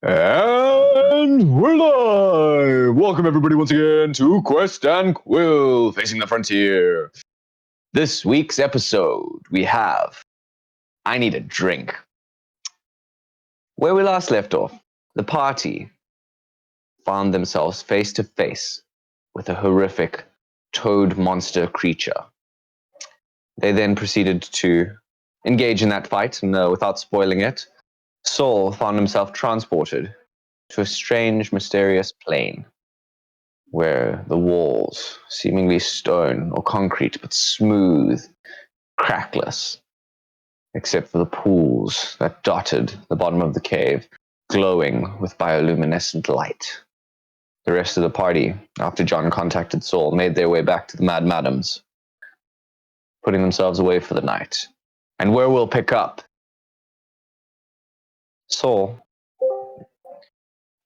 And we're live! Welcome everybody once again to Quest and Quill, Facing the Frontier. This week's episode, we have I Need a Drink. Where we last left off, the party found themselves face to face with a horrific toad monster creature. They then proceeded to engage in that fight, and without spoiling it, Saul found himself transported to a strange, mysterious plane where the walls, seemingly stone or concrete, but smooth, crackless, except for the pools that dotted the bottom of the cave, glowing with bioluminescent light. The rest of the party, after John contacted Saul, made their way back to the Mad Madams, putting themselves away for the night. And where we'll pick up, Saul.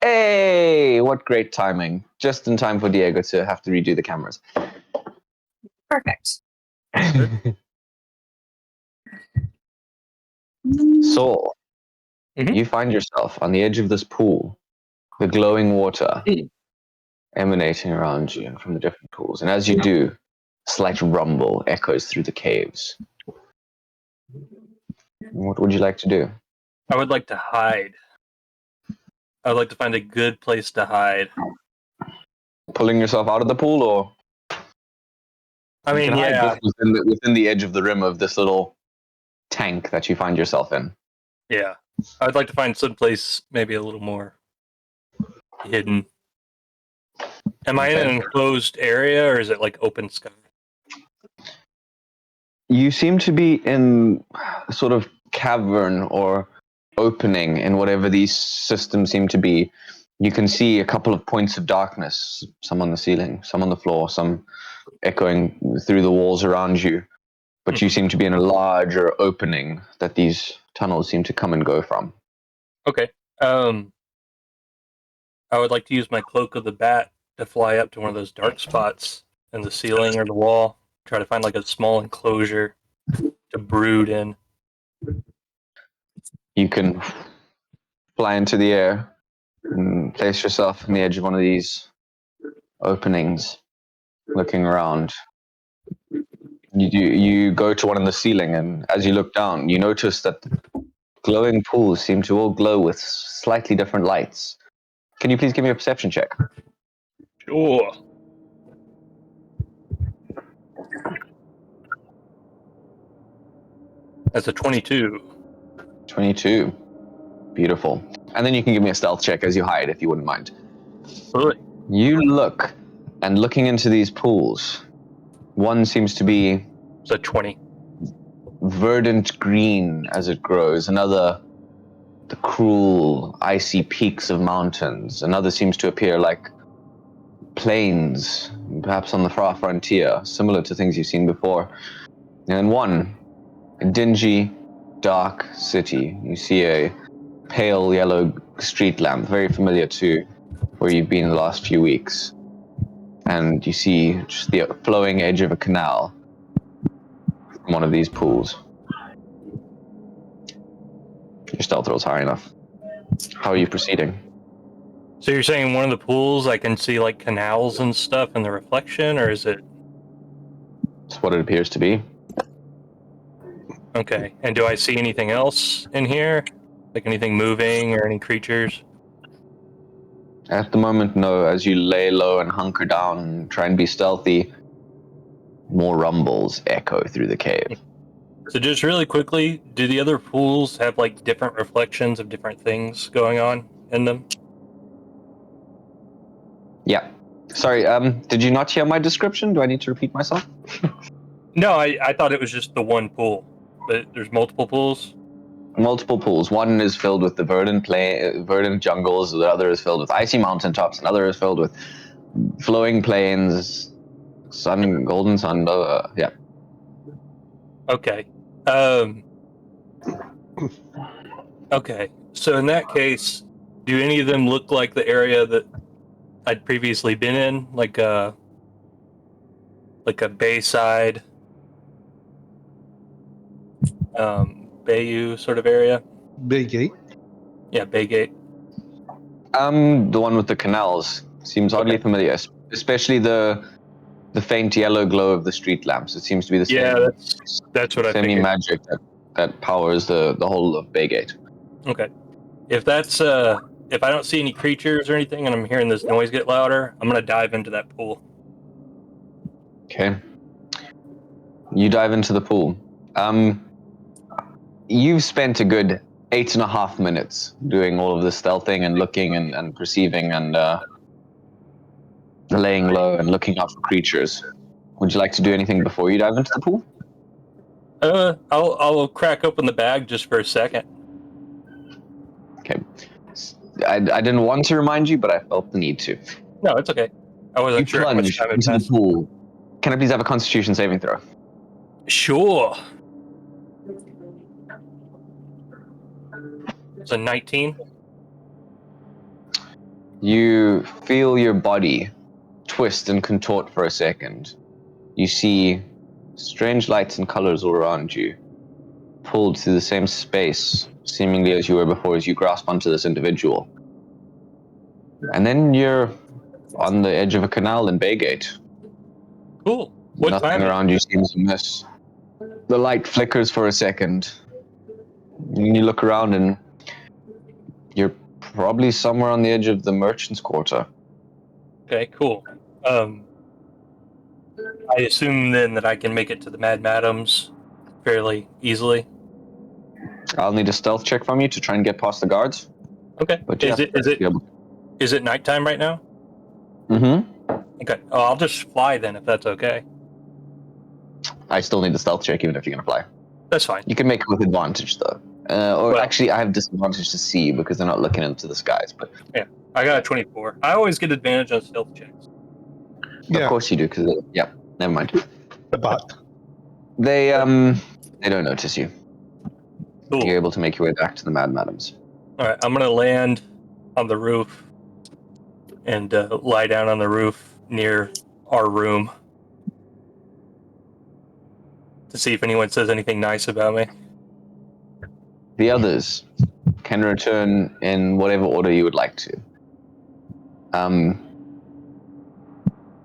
Hey, what great timing. Just in time for Diego to have to redo the cameras. Perfect. Saul, you find yourself on the edge of this pool, the glowing water emanating around you from the different pools. And as you do, a slight rumble echoes through the caves. What would you like to do? I would like to hide. I would like to find a good place to hide. Pulling yourself out of the pool, or? I mean, yeah. Within the edge of the rim of this little tank that you find yourself in. Yeah. I would like to find some place maybe a little more hidden. Am I in an enclosed area, or is it like open sky? You seem to be in a sort of cavern or opening in whatever these systems seem to be. You can see a couple of points of darkness, some on the ceiling, some on the floor, some echoing through the walls around you. But you seem to be in a larger opening that these tunnels seem to come and go from. Okay. I would like to use my cloak of the bat to fly up to one of those dark spots in the ceiling or the wall. Try to find like a small enclosure to brood in. You can fly into the air and place yourself on the edge of one of these openings, looking around. You go to one in the ceiling, and as you look down, you notice that the glowing pools seem to all glow with slightly different lights. Can you please give me a perception check? Sure. That's a 22. 22. Beautiful. And then you can give me a stealth check as you hide, if you wouldn't mind. Really? You look, and looking into these pools, one seems to be... It's a 20. Verdant green as it grows. Another, the cruel, icy peaks of mountains. Another seems to appear like plains, perhaps on the far frontier, similar to things you've seen before. And one, a dingy, dark city. You see a pale yellow street lamp, very familiar to where you've been the last few weeks. And you see just the flowing edge of a canal from one of these pools. Your stealth roll's high enough. How are you proceeding? So you're saying one of the pools I can see like canals and stuff in the reflection, or is it? It's what it appears to be. Okay. And do I see anything else in here? Like anything moving or any creatures? At the moment, no. As you lay low and hunker down and try and be stealthy, more rumbles echo through the cave. So just really quickly, do the other pools have like different reflections of different things going on in them? Yeah. Sorry, did you not hear my description? Do I need to repeat myself? No, I thought it was just the one pool, but there's multiple pools. Multiple pools. One is filled with the verdant jungles, the other is filled with icy mountaintops, another is filled with flowing plains, golden sun, blah, blah, blah. Yeah. Okay. Okay. So in that case, do any of them look like the area that I'd previously been in, like a bayside, Bayou sort of area? Baygate. Yeah, Baygate. The one with the canals seems oddly familiar, especially the faint yellow glow of the street lamps. It seems to be the same. Yeah, that's what I figured. Semi-magic that powers the whole of Baygate. Okay. If that's if I don't see any creatures or anything and I'm hearing this noise get louder, I'm gonna dive into that pool. Okay. You dive into the pool. You've spent a good 8.5 minutes doing all of this stealthing and looking and perceiving and laying low and looking out for creatures. Would you like to do anything before you dive into the pool? I'll crack open the bag just for a second. Okay. I didn't want to remind you, but I felt the need to. No, it's okay. I wasn't You sure how much plunge time had into the passed. pool. Can I please have a Constitution saving throw? Sure. It's a 19. You feel your body twist and contort for a second. You see strange lights and colors all around you, pulled through the same space, seemingly as you were before, as you grasp onto this individual. And then you're on the edge of a canal in Baygate. Cool. What Nothing time? around you seems amiss. The light flickers for a second. And you look around and you're probably somewhere on the edge of the Merchant's Quarter. Okay, cool. I assume then that I can make it to the Mad Madams fairly easily. I'll need a stealth check from you to try and get past the guards. Okay. But Is it nighttime right now? Mm-hmm. Okay. Oh, I'll just fly then if that's okay. I still need a stealth check even if you're going to fly. That's fine. You can make it with advantage, though. Actually, I have disadvantage to see because they're not looking into the skies. But Yeah, I got a 24. I always get advantage on stealth checks. Of course you do, because never mind. The bot. They don't notice you. Cool. You're able to make your way back to the Mad Madams. All right, I'm gonna land on the roof and lie down on the roof near our room to see if anyone says anything nice about me. The others can return in whatever order you would like to.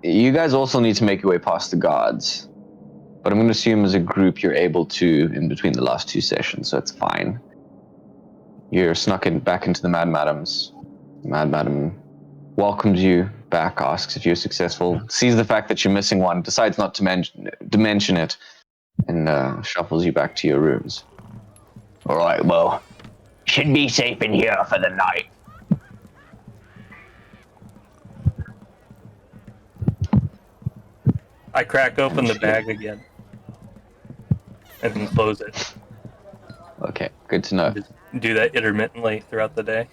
You guys also need to make your way past the guards, but I'm going to assume as a group you're able to in between the last two sessions, so it's fine. You're snuck back into the Mad Madams. The Mad Madam welcomes you back, asks if you're successful, sees the fact that you're missing one, decides not to mention it, and shuffles you back to your rooms. All right, well, should be safe in here for the night. I crack open the bag again and then close it. Okay, good to know. Just do that intermittently throughout the day.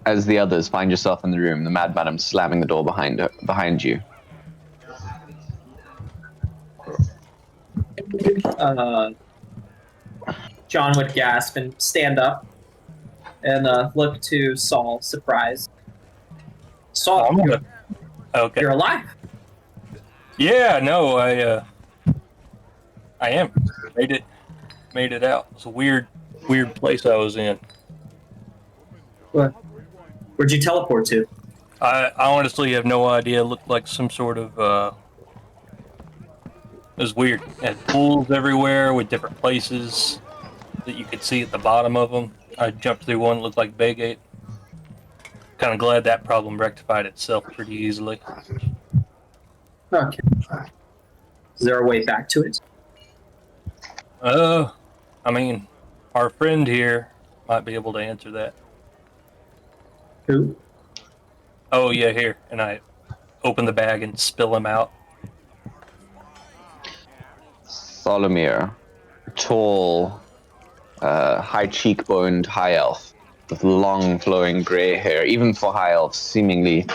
As the others find yourself in the room, the Mad Madam slamming the door behind you. John would gasp and stand up and look to Saul, surprised. Saul, Okay. you're alive. Yeah, no, I am. Made it out. It's a weird place I was in. What? Where'd you teleport to? I honestly have no idea. It looked like some sort of it was weird. It had pools everywhere with different places that you could see at the bottom of them. I jumped through one that looked like Baygate. Kind of glad that problem rectified itself pretty easily. Okay. Is there a way back to it? I mean, our friend here might be able to answer that. Who? Oh, yeah, here. And I open the bag and spill him out. Tholomir, tall, high cheekboned high elf with long flowing gray hair, even for high elves, seemingly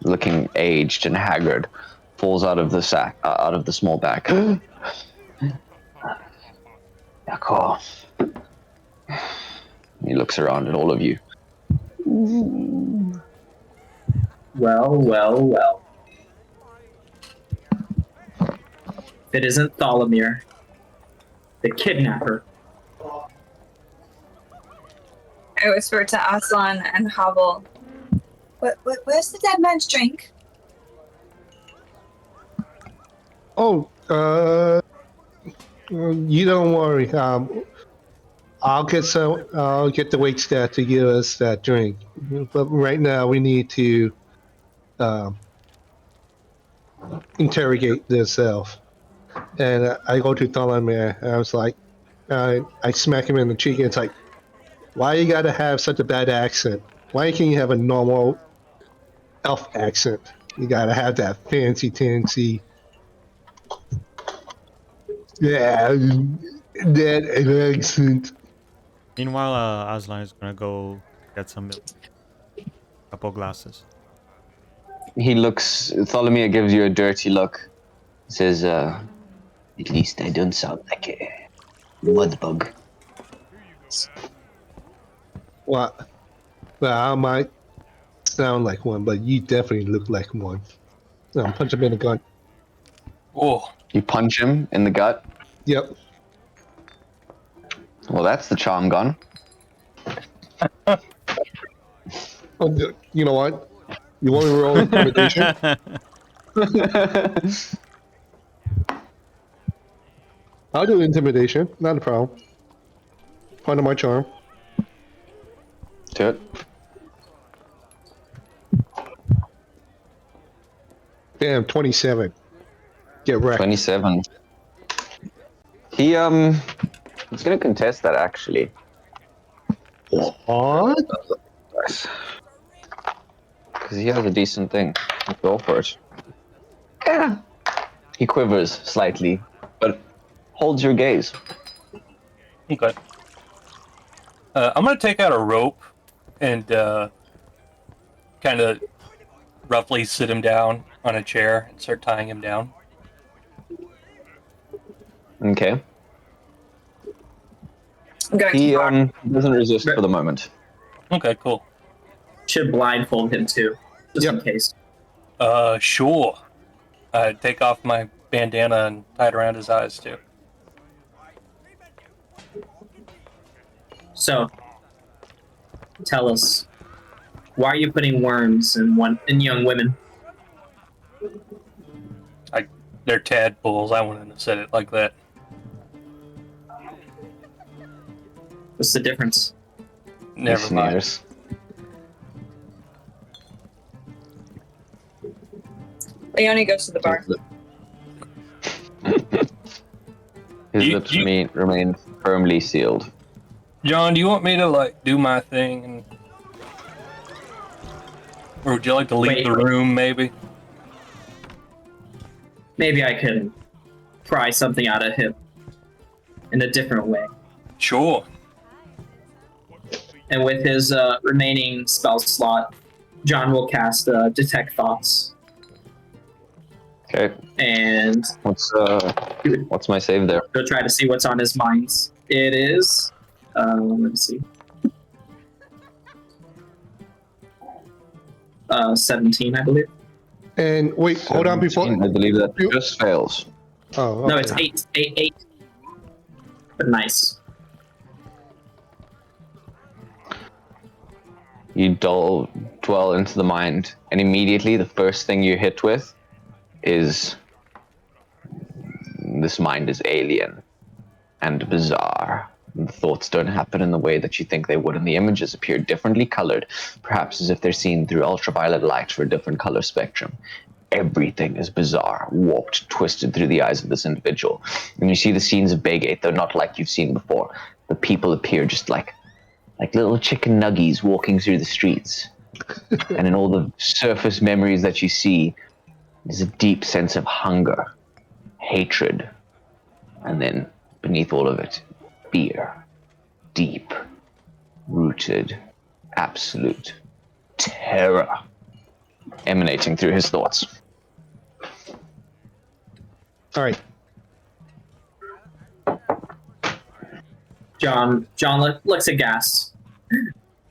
looking aged and haggard, falls out of the sack, out of the small bag. D'accord. He looks around at all of you. Well, well, well. If it isn't Tholomir, the kidnapper. I whisper to Aslan and Havel. Where's the dead man's drink? Oh, you don't worry. I'll get the wait staff to give us that drink. But right now, we need to interrogate this elf. And I go to Tholomir, and I was like, I smack him in the cheek, and it's like, why you gotta have such a bad accent? Why can't you have a normal elf accent? You gotta have that fancy. Yeah, that accent. Meanwhile, Aslan is gonna go get some milk. Couple glasses. He looks. Tholomir gives you a dirty look. Says, "At least I don't sound like a mud bug." Well, I might sound like one, but you definitely look like one. No, punch him in the gun. Oh, You punch him in the gut. Yep. Well, that's the charm gone. Oh, you know what? You want me to roll intimidation? I'll do intimidation. Not a problem. Part of my charm. Do it. Damn, 27. Get wrecked. 27. He's gonna contest that actually. What? Because he has a decent thing. Go for it. Yeah. He quivers slightly, but holds your gaze. okay. I'm going to take out a rope and kind of roughly sit him down on a chair and start tying him down. Okay. I'm going He to talk. doesn't resist for the moment. Okay, cool. Should blindfold him too, just in case. Sure. I take off my bandana and tie it around his eyes too. So, tell us, why are you putting worms in young women? They're tadpoles. I wouldn't have said it like that. What's the difference? Never mind. Sneers. Leonie goes to the bar. His You- lips you- remain firmly sealed. John, do you want me to do my thing, or would you like to leave Wait. the room? Maybe. Maybe I can pry something out of him in a different way. Sure. And with his remaining spell slot, John will cast Detect Thoughts. Okay. And What's my save there? go try to see what's on his minds. It is, let's see, 17, I believe. And wait, hold on before. 17, I believe that just fails. Oh, okay. No, it's 8. 8. But nice. You dwell into the mind, and immediately the first thing you're hit with is this mind is alien and bizarre. The thoughts don't happen in the way that you think they would, and the images appear differently colored, perhaps as if they're seen through ultraviolet light for a different color spectrum. everything is bizarre, warped, twisted through the eyes of this individual. And you see the scenes of Baygate, though not like you've seen before. The people appear just like little chicken nuggies walking through the streets. And in all the surface memories that you see, there's a deep sense of hunger, hatred, and then beneath all of it, fear. Deep, rooted, absolute terror emanating through his thoughts. All right. John looks aghast.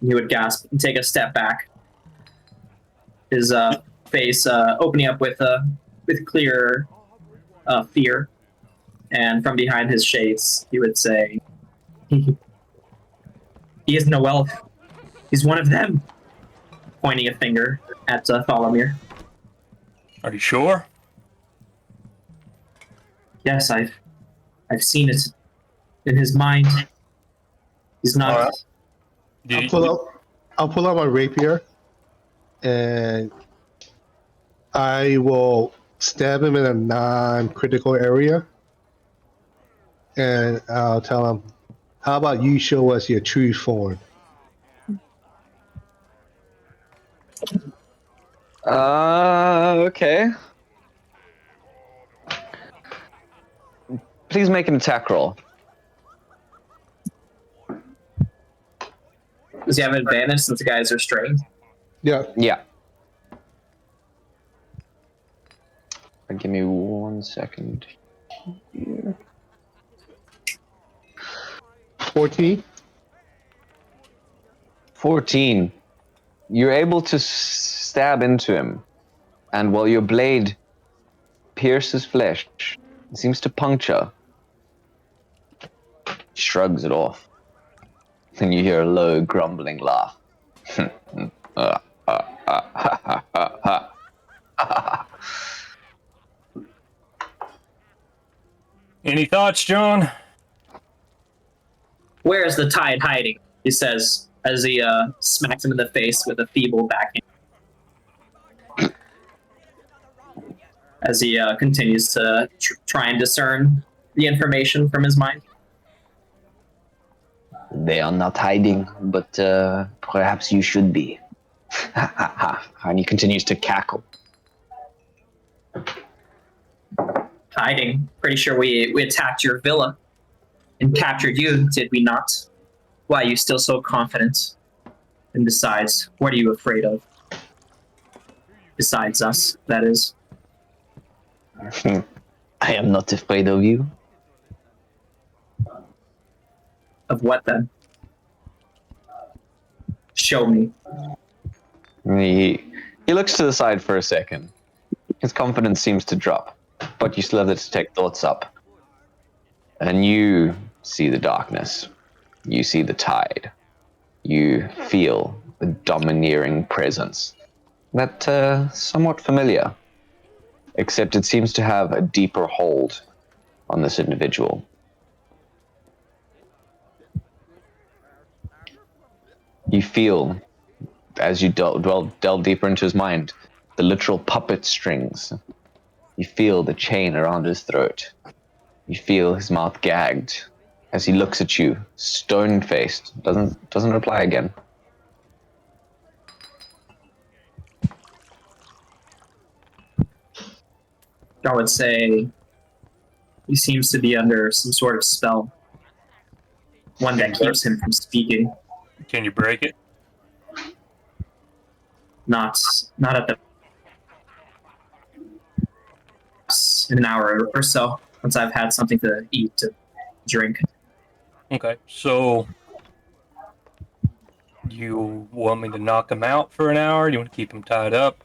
He would gasp and take a step back. His face opening up with clear fear, and from behind his shades, he would say, "He is no elf. He's one of them." Pointing a finger at Thalomir. Are you sure? Yes, I've seen it in his mind. He's not. All right. I'll pull out my rapier, and I will stab him in a non-critical area, and I'll tell him, "How about you show us your true form?" Okay. Please make an attack roll. Does he have an advantage since the guys are strained? Yeah. Yeah. Give me 1 second. 14. 14. You're able to stab into him, and while your blade pierces flesh, it seems to puncture. He shrugs it off. Then you hear a low, grumbling laugh. Any thoughts, John? Where is the tide hiding? He says as he smacks him in the face with a feeble backhand. As he continues to try and discern the information from his mind. They are not hiding, but perhaps you should be. And he continues to cackle. Hiding. Pretty sure we attacked your villa and captured you, did we not? Why are you still so confident? And besides, what are you afraid of? Besides us, that is. I am not afraid of you. Of what then? Show me. He looks to the side for a second. His confidence seems to drop, but you still have the detect thoughts up. And you see the darkness. You see the tide. You feel the domineering presence. That somewhat familiar, except it seems to have a deeper hold on this individual. You feel, as you delve deeper into his mind, the literal puppet strings. You feel the chain around his throat. You feel his mouth gagged as he looks at you, stone-faced. Doesn't reply again. I would say he seems to be under some sort of spell. One that keeps him from speaking. Can you break it? Not at the in an hour or so, once I've had something to eat, to drink. Okay, so you want me to knock him out for an hour? Do you want to keep him tied up?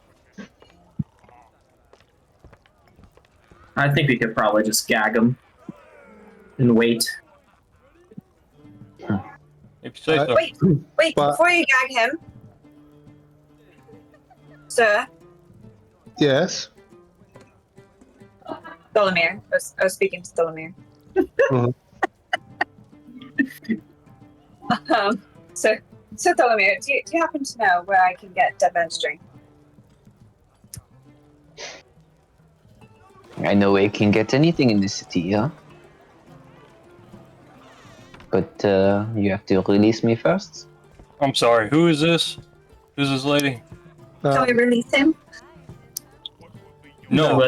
I think we could probably just gag him and wait. If you say so. Wait, But- before you gag him, sir, Yes. Dolomir. I was speaking to Dolomir. Mhm. So Dolomir, do you happen to know where I can get dead man's drink? I know I can get anything in this city, huh? But you have to release me first. I'm sorry. Who is this? Who's this lady? Can we release him? No.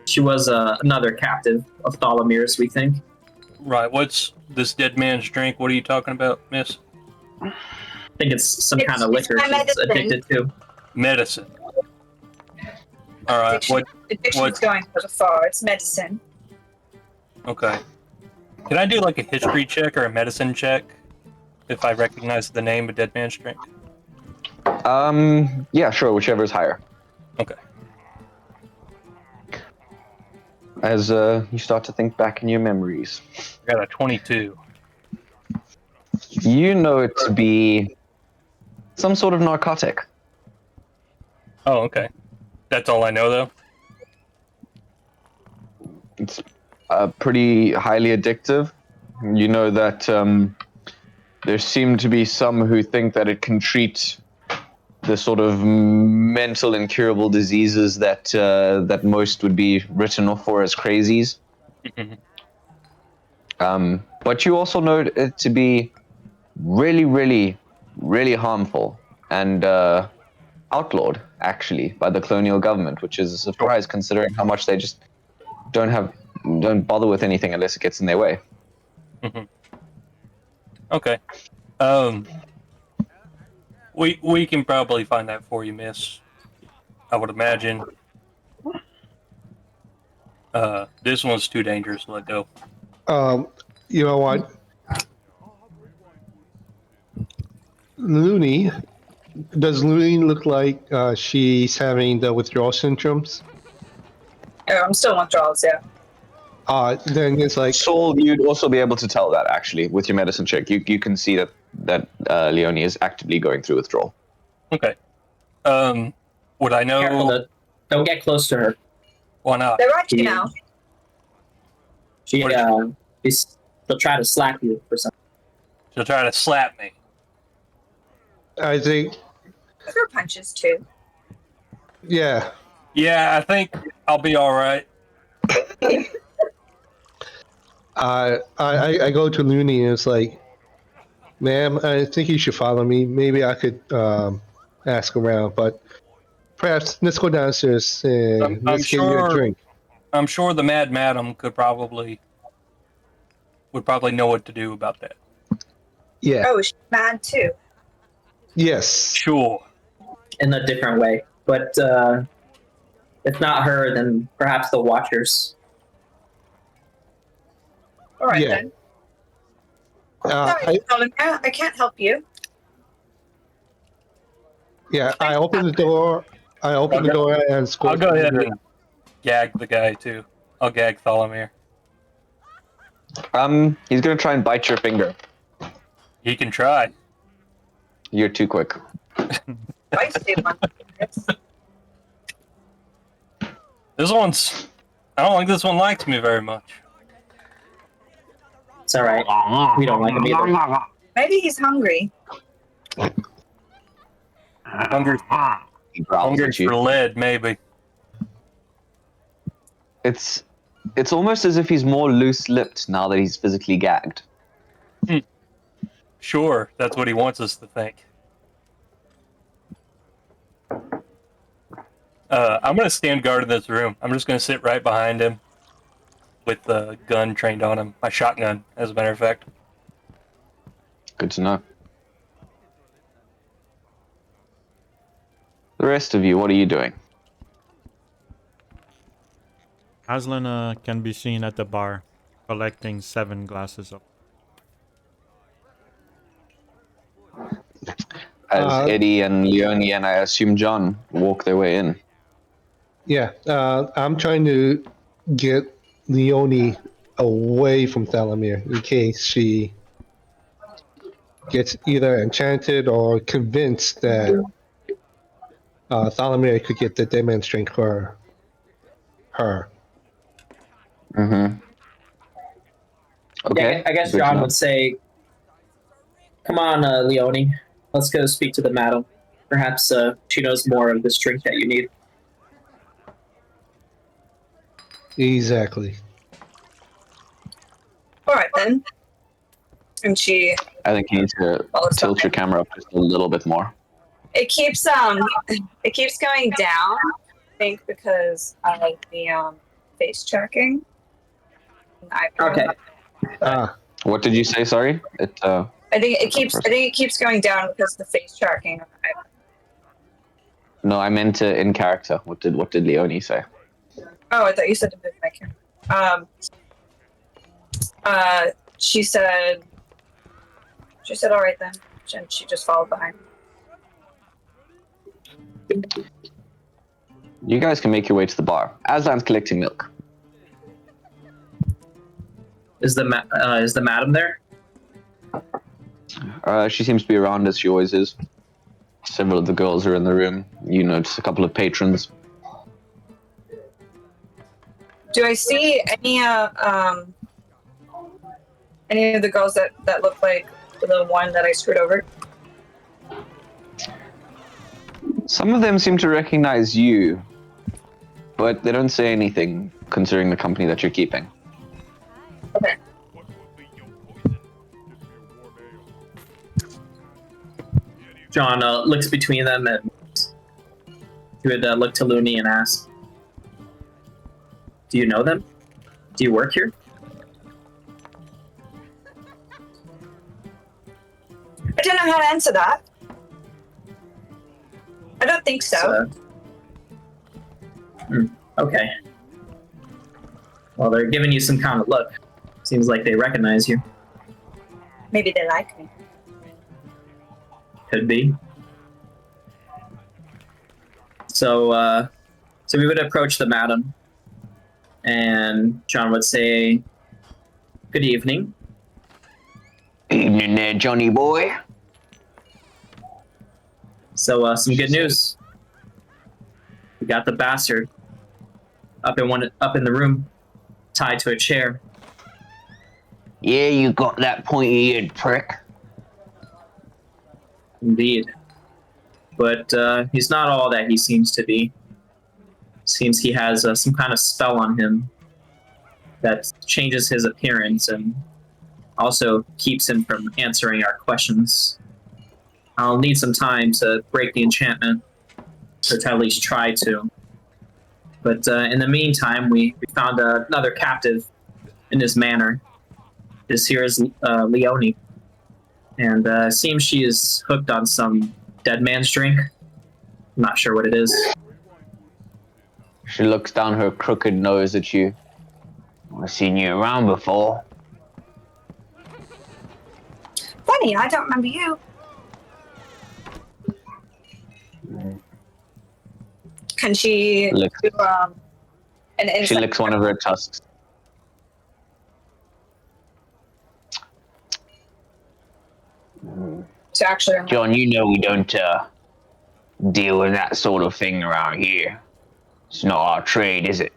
She was another captive of Tholomir's, we think. Right. What's this dead man's drink? What are you talking about, miss? I think it's some kind of liquor my she's medicine. addicted to. Medicine. All right. Addiction's going pretty far. It's medicine. Okay. Can I do like a history check or a medicine check if I recognize the name of dead man's drink? Yeah, sure, whichever is higher. Okay. As you start to think back in your memories, I got a 22. you know it to be some sort of narcotic. Oh, okay. That's all I know, though. It's pretty highly addictive. You know that there seem to be some who think that it can treat the sort of mental incurable diseases that that most would be written off for as crazies. But you also know it to be really, really, really harmful and outlawed, actually, by the colonial government, which is a surprise considering how much they just don't bother with anything unless it gets in their way. Okay. We can probably find that for you, miss. I would imagine. This one's too dangerous to let go. You know what? Looney, does Looney look like she's having the withdrawal symptoms? Oh, I'm still on withdrawals, yeah. Then it's like, Saul, you'd also be able to tell that actually with your medicine check. You can see that Leonie is actively going through withdrawal. Okay. Would I know? Careful, don't get close to her. Why not? They're watching now. She'll try to slap you for something. She'll try to slap me. I think, Throw punches, too. yeah. Yeah, I think I'll be all right. I go to Looney and it's like, ma'am, I think you should follow me. Maybe I could ask around, but perhaps let's go downstairs and let's get you a drink. I'm sure the Mad Madam would probably know what to do about that. Yeah. Oh, she's mad, too. Yes. Sure. In a different way. But if not her, then perhaps the Watchers. All right, Yeah. then. Sorry, Solomon, I can't help you. I open the door. And score. I'll go ahead and gag the guy, too. I'll gag Tholomir. He's gonna try and bite your finger. He can try. You're too quick. I see one. This one's... I don't think this one likes me very much. It's alright. We don't like him either. Maybe he's hungry. Hungry He growls at you. for lead, maybe. It's almost as if he's more loose-lipped now that he's physically gagged. Sure, that's what he wants us to think. I'm going to stand guard in this room. I'm just going to sit right behind him with the gun trained on him. My shotgun, as a matter of fact. Good to know. The rest of you, what are you doing? Aslan can be seen at the bar, collecting 7 glasses of. As Eddie and Leonie and I assume John walk their way in. Yeah. I'm trying to get Leonie away from Thalomir in case she gets either enchanted or convinced that Thalomir could get the dead man's drink for her. Mm-hmm. Okay. Yeah, I guess Good to John know. would say, come on, Leonie. Let's go speak to the madam. Perhaps she knows more of this drink that you need. Exactly. All right then. And she I think you need to follows tilt your behind. camera up just a little bit more. It keeps going down. I think because of the face tracking. Okay. What did you say? Sorry. I think it keeps going down because of the face tracking. No, I meant in character. What did Leonie say? Oh, I thought you said to move my camera. She said, all right then, and she just followed behind. You guys can make your way to the bar. Aslan's collecting milk. Is the madam there? She seems to be around as she always is. Several of the girls are in the room. You notice a couple of patrons. Do I see any of the girls that look like the one that I screwed over? Some of them seem to recognize you, but they don't say anything considering the company that you're keeping. Okay. John looks between them and he would look to Looney and ask, "Do you know them? Do you work here?" I don't know how to answer that. I don't think so. Okay. Well, they're giving you some kind of look. Seems like they recognize you. Maybe they like me. Could be. So we would approach the madam, and John would say, "Good evening." Evening there, Johnny boy. So some good news. We got the bastard up in the room, tied to a chair. Yeah, you got that pointy-eared prick. Indeed. But he's not all that he seems to be. Seems he has some kind of spell on him that changes his appearance and also keeps him from answering our questions. I'll need some time to break the enchantment, or to at least try to. But in the meantime, we found another captive in his manor. This here is Leonie. And seems she is hooked on some dead man's drink. I'm not sure what it is. She looks down her crooked nose at you. I've seen you around before. Funny, I don't remember you. Can she Licks. do an insight? She licks one of her tusks. To actually John, you know we don't deal with that sort of thing around here. It's not our trade, is it?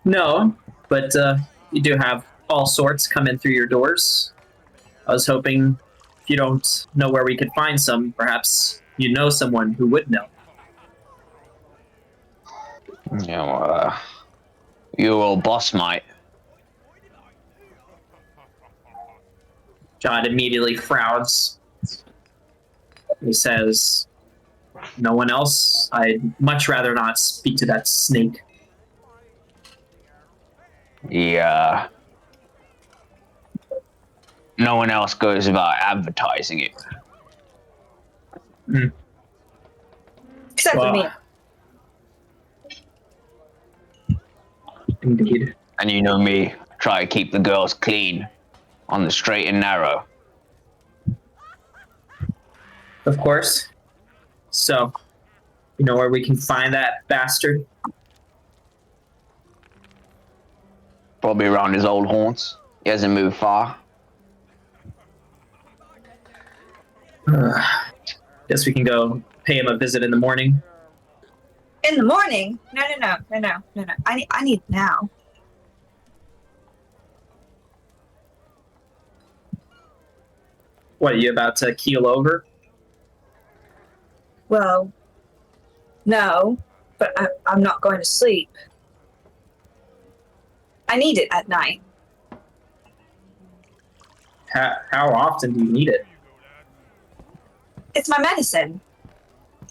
No, but you do have all sorts come in through your doors. I was hoping, if you don't know where we could find some, perhaps you know someone who would know. Your old boss might. John immediately frowns. He says, "No one else? I'd much rather not speak to that snake." Yeah. No one else goes about advertising it. except for me. Indeed. And you know me, try to keep the girls clean, on the straight and narrow. Of course. So, you know where we can find that bastard? Probably around his old haunts. He hasn't moved far. Guess we can go pay him a visit in the morning. In the morning? No. I need now. What, are you about to keel over? Well, no. but I'm not going to sleep. I need it at night. How often do you need it? It's my medicine.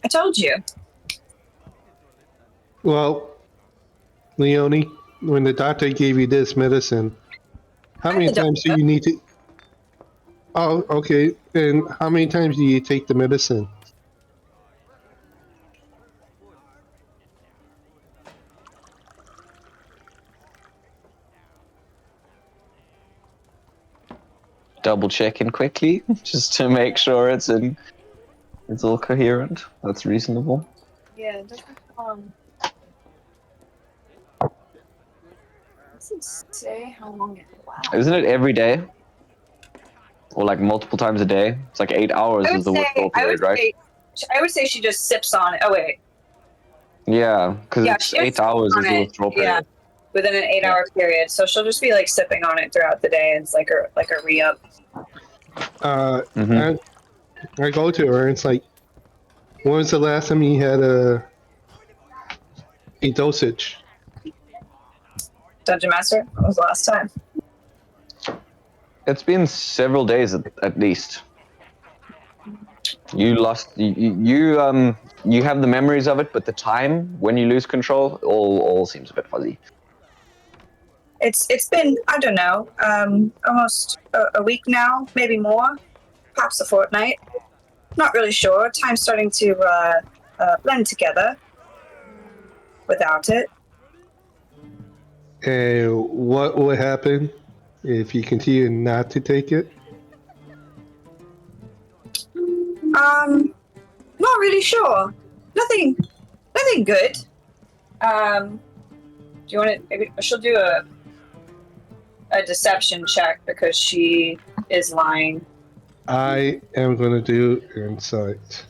I told you. Well, Leonie, when the doctor gave you this medicine, how many times do you need to? Oh, okay. And how many times do you take the medicine? Double checking quickly just to make sure it's all coherent. That's reasonable. Yeah, it doesn't say how long it lasts. Isn't it every day? Or like multiple times a day? It's like 8 hours is the withdrawal period, right? I would say she just sips on it. Oh wait, Yeah, because it's she 8 hours on is the it, withdrawal period. within an 8-hour period. So she'll just be like sipping on it throughout the day. And it's like a re-up. Mhm. I go to her and it's like, when was the last time you had a dosage? Dungeon Master. When was the last time? It's been several days at least. You lost you have the memories of it, but the time when you lose control all seems a bit fuzzy. It's been, I don't know, almost a week now, maybe more, perhaps a fortnight. Not really sure. Time's starting to blend together without it. And what would happen if you continue not to take it? Not really sure. Nothing good. Do you want to? Maybe she'll do a deception check because she is lying. I am going to do insight.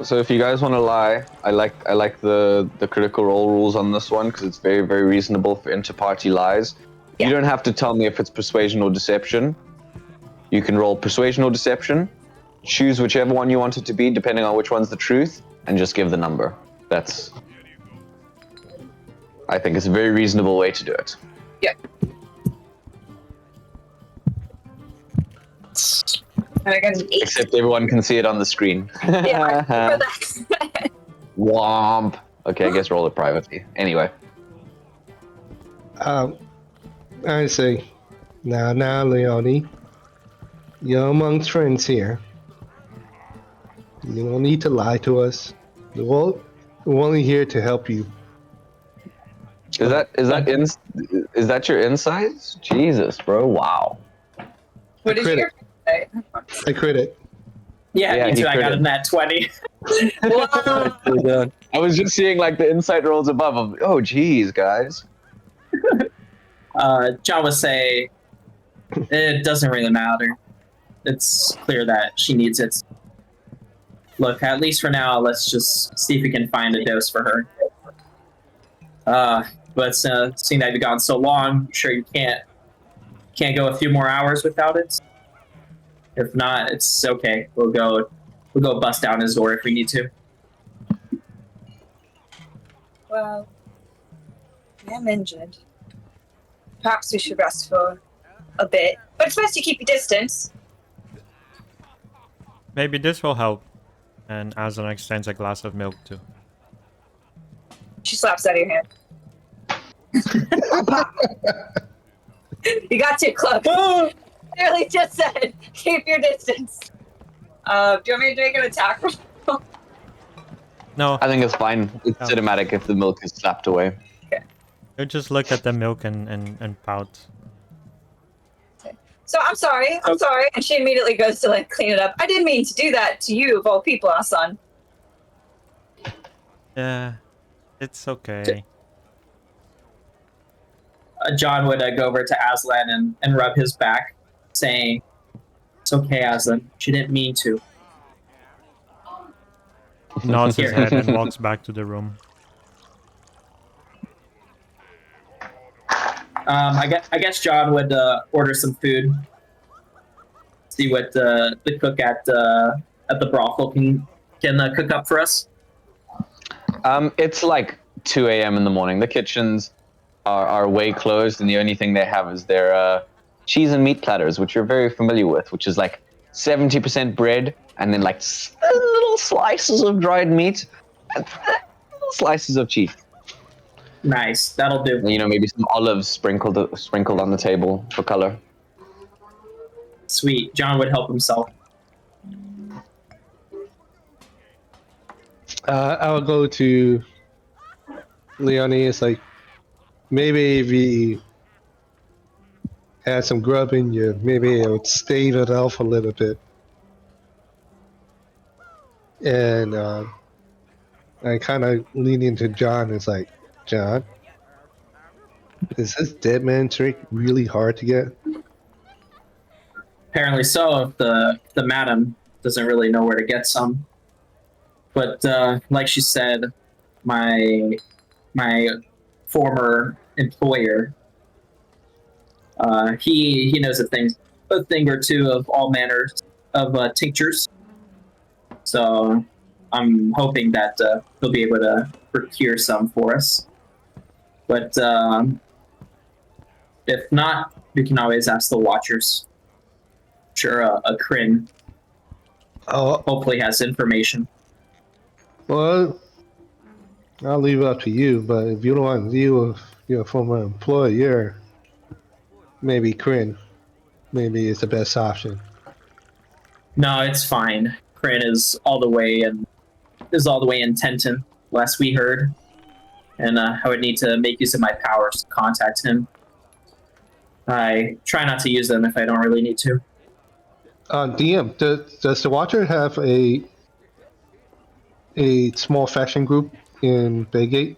So if you guys want to lie, I like the critical role rules on this one because it's very, very reasonable for inter-party lies. Yeah. You don't have to tell me if it's persuasion or deception. You can roll persuasion or deception, choose whichever one you want it to be depending on which one's the truth, and just give the number. I think it's a very reasonable way to do it. Yeah. And I got an 8. Except everyone can see it on the screen. Yeah, I remember that. Womp. Okay, I guess roll it privately. Anyway. I say, now, Leonie, you're amongst friends here. You don't need to lie to us. We're only here to help you. Is that your insights? Jesus, bro. Wow. What did you say? I crit it. Yeah, me he too. I got critted. a nat 20. Wow. I was just seeing like the insight rolls above of, oh geez, guys. John would say, it doesn't really matter. It's clear that she needs it. Look, at least for now, let's just see if we can find a dose for her. But seeing that you've gone so long, I'm sure you can't go a few more hours without it. If not, it's okay. We'll go bust down his door if we need to. Well, I am injured. Perhaps we should rest for a bit. But it's best you keep your distance. Maybe this will help. And Aslan extends a glass of milk too. She slaps out of your hand. You got too close. Literally just said, keep your distance. Do you want me to make an attack roll? No, I think it's fine. It's Oh. cinematic if the milk is slapped away. you just look at the milk and pout. So I'm sorry. And she immediately goes to like clean it up. I didn't mean to do that to you of all people, Asan. Yeah, it's okay. John would go over to Aslan and rub his back, saying, "It's okay, Aslan. She didn't mean to." He nods his Here. head and walks back to the room. I guess John would order some food. See what the cook at the brothel can cook up for us. It's like 2 a.m. in the morning. The kitchens are way closed, and the only thing they have is their cheese and meat platters, which you're very familiar with, which is like 70% bread and then like little slices of dried meat and little slices of cheese. Nice, that'll do. And, maybe some olives sprinkled on the table for color. Sweet. John would help himself. I'll go to Leonie. It's like, maybe if you had some grub in you, maybe it would stave it off a little bit. And I kind of lean into John. It's like, John, is this dead man trick really hard to get? Apparently so, if the madam doesn't really know where to get some. But like she said, my former employer, he knows a thing or two of all manners of tinctures. So I'm hoping that he'll be able to procure some for us. But if not, we can always ask the Watchers. Sure, a Kryn hopefully has information. Well, I'll leave it up to you, but if you don't want to deal with your former employer, maybe Kryn. Maybe it's the best option. No, it's fine. Kryn is all the way in Tenton, last we heard. And I would need to make use of my powers to contact him. I try not to use them if I don't really need to. DM, does the Watcher have a small faction group in Baygate?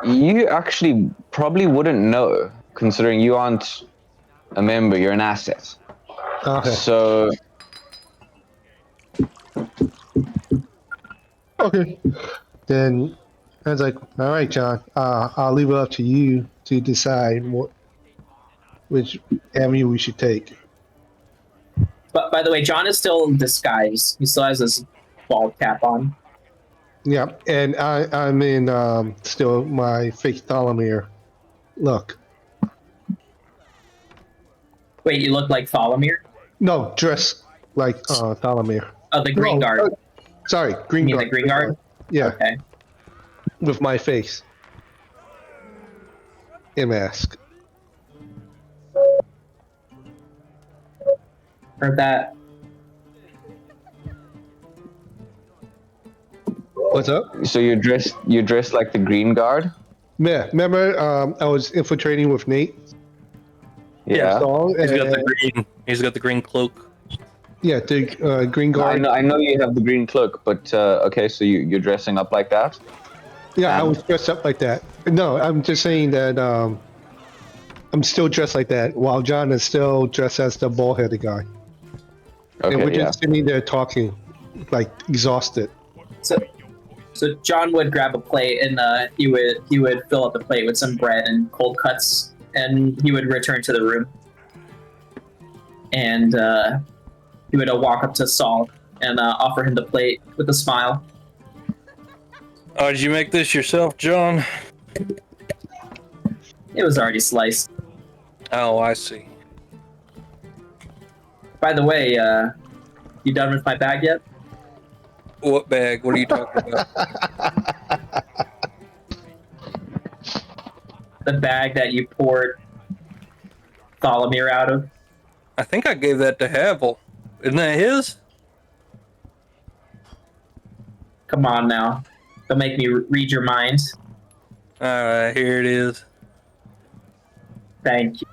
You actually probably wouldn't know, considering you aren't a member, you're an asset. Okay. So, Okay. Then I was like, all right, John, I'll leave it up to you to decide which avenue we should take. But by the way, John is still in disguise. He still has his bald cap on. Yeah, and I'm in still my fake Thalomir look. Wait, you look like Thalomir? No, dress like Thalomir. Oh, the Green Guard. Sorry, Green You Guard. mean the Green Guard? Yeah, Okay. with my face. And mask. Heard that. What's up? so you're dressed like the Green Guard. Yeah, remember I was infiltrating with Nate? Yeah. Saul, He's got the green cloak. Yeah, the Green Guard. I know you have the green cloak, but okay, so you're dressing up like that. Yeah, I was dressed up like that. No, I'm just saying that I'm still dressed like that, while John is still dressed as the bald-headed guy. Okay, And we're yeah. just sitting there talking, like exhausted. So John would grab a plate and he would fill up the plate with some bread and cold cuts, and he would return to the room. And he would walk up to Saul and offer him the plate with a smile. Oh, did you make this yourself, John? It was already sliced. Oh, I see. By the way, you done with my bag yet? What bag? What are you talking about? The bag that you poured Thalomir out of? I think I gave that to Havel. Isn't that his? Come on now. Don't make me read your mind. Alright, here it is. Thank you.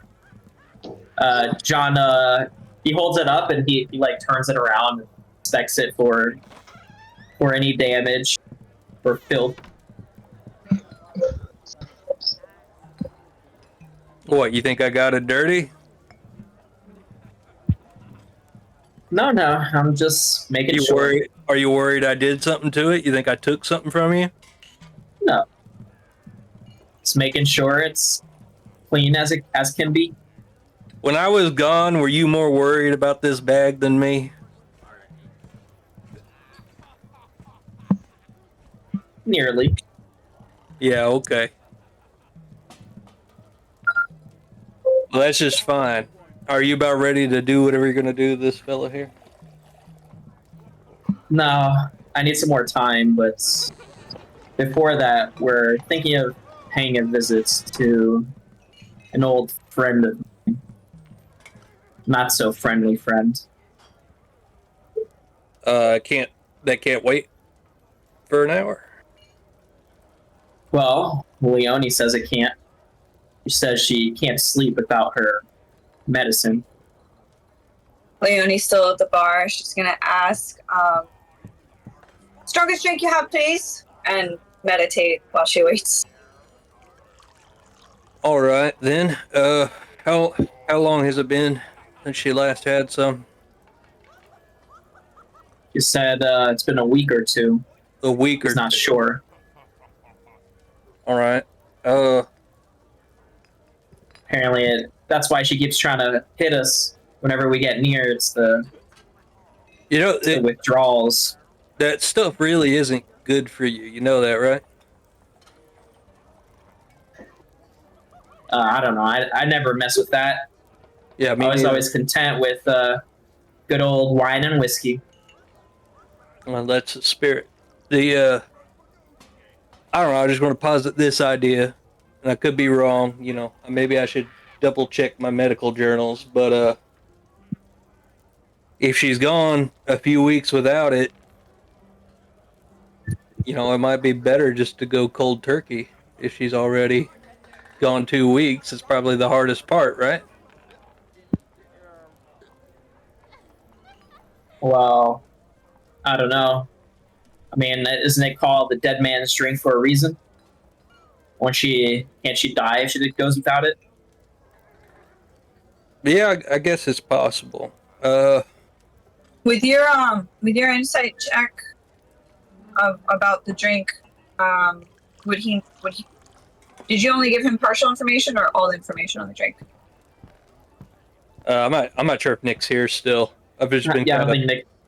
John, he holds it up and he like turns it around and inspects it for any damage or filth. What, you think I got it dirty? No, I'm just making sure. Are you worried I did something to it? You think I took something from you? No. Just making sure it's clean as can be. When I was gone, were you more worried about this bag than me? Nearly. Yeah, okay. Well, that's just fine. Are you about ready to do whatever you're going to do to this fella here? No, I need some more time, but before that, we're thinking of paying a visit to an old friend of mine. Not so friendly friend. That can't wait for an hour? Well, Leonie says it can't. She says she can't sleep without her medicine. Leonie's still at the bar. She's gonna ask, strongest drink you have, please, and meditate while she waits. All right, then. How long has it been since she last had some? She said it's been a week or two. A week or She's not two. sure. All right. Apparently, that's why she keeps trying to hit us whenever we get near. It's the withdrawals. That stuff really isn't good for you. You know that, right? I don't know. I never mess with that. Yeah, I was always content with good old wine and whiskey. Well, that's the spirit. I don't know. I just want to posit this idea, and I could be wrong. You know, maybe I should double check my medical journals. But if she's gone a few weeks without it, you know, it might be better just to go cold turkey. If she's already gone 2 weeks, it's probably the hardest part, right? Well, I don't know. I mean, isn't it called the dead man's drink for a reason? Can't she die if she goes without it? Yeah, I guess it's possible. With your insight check about the drink, would he? Did you only give him partial information or all the information on the drink? I'm not sure if Nick's here still. I've just been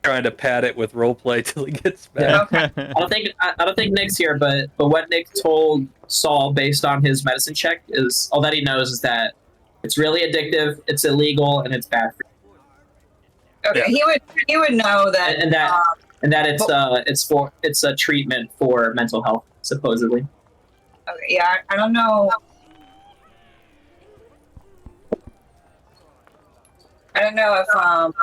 trying to pad it with roleplay till he gets back. Okay. I don't think Nick's here, but what Nick told Saul based on his medicine check is all that he knows is that it's really addictive, it's illegal, and it's bad for you. Okay, Yeah. he would know that, and that it's a treatment for mental health, supposedly. Okay, yeah, I don't know. I don't know if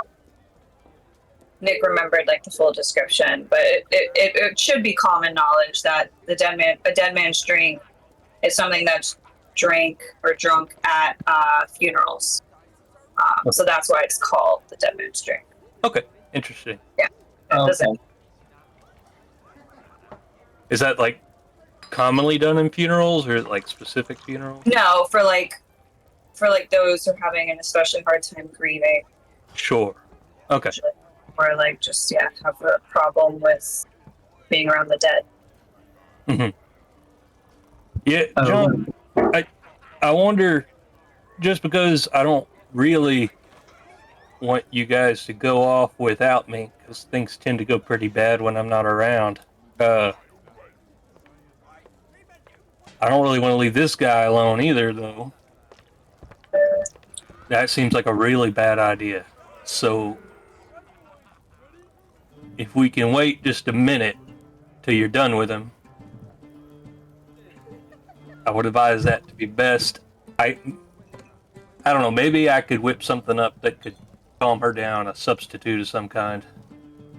Nick remembered like the full description, but it should be common knowledge that a dead man's drink is something that's drank or drunk at funerals. So that's why it's called the dead man's drink. Okay, interesting. Yeah. Okay. Is that like commonly done in funerals or like specific funerals? No, for those who are having an especially hard time grieving, Sure. Okay. or like just have a problem with being around the dead. Mm-hmm. Yeah, John, I wonder, just because I don't really want you guys to go off without me, because things tend to go pretty bad when I'm not around. I don't really want to leave this guy alone either, though. That seems like a really bad idea. So, if we can wait just a minute till you're done with him, I would advise that to be best. I don't know, maybe I could whip something up that could calm her down, a substitute of some kind,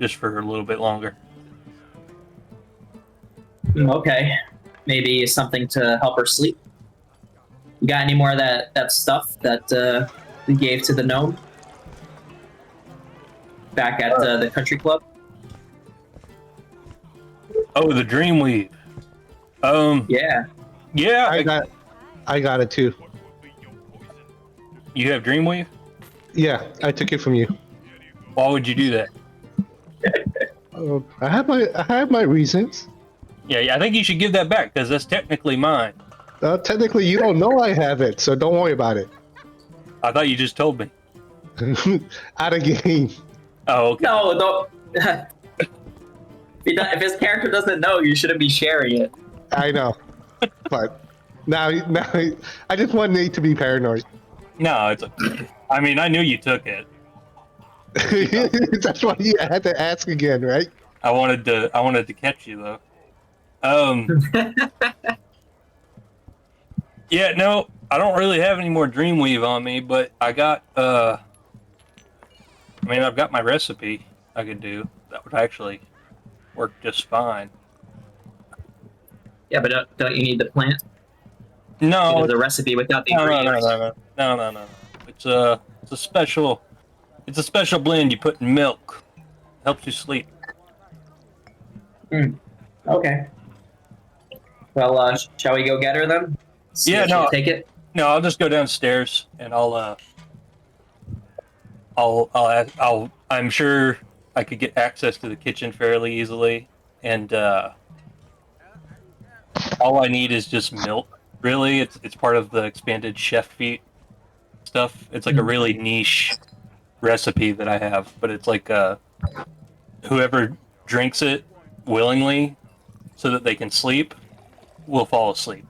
just for a little bit longer. Okay. Maybe something to help her sleep. You got any more of that stuff that we gave to the gnome back at the country club? Oh, the Dreamweave. Yeah. Yeah, I got it too. you have Dreamweave? Yeah, I took it from you. Why would you do that? I have my reasons. Yeah, I think you should give that back, because that's technically mine. Technically, you don't know I have it, so don't worry about it. I thought you just told me. Out of game. Oh, okay. No. If his character doesn't know, you shouldn't be sharing it. I know, but now I just want Nate to be paranoid. No, it's okay. I mean, I knew you took it. That's why you had to ask again, right? I wanted to catch you though. Yeah, no, I don't really have any more Dreamweave on me, but I got I mean, I've got my recipe I could do. That would actually work just fine. Yeah, but don't you need the plant? No, There's a recipe without the no. ingredients. It's a special blend you put in milk. Helps you sleep. Okay. Well, shall we go get her then? See Yeah, if she'll no. take it. No, I'll just go downstairs and I'm sure I could get access to the kitchen fairly easily, and all I need is just milk. Really, it's part of the expanded chef feat stuff. It's like a really niche recipe that I have, but it's like whoever drinks it willingly so that they can sleep will fall asleep.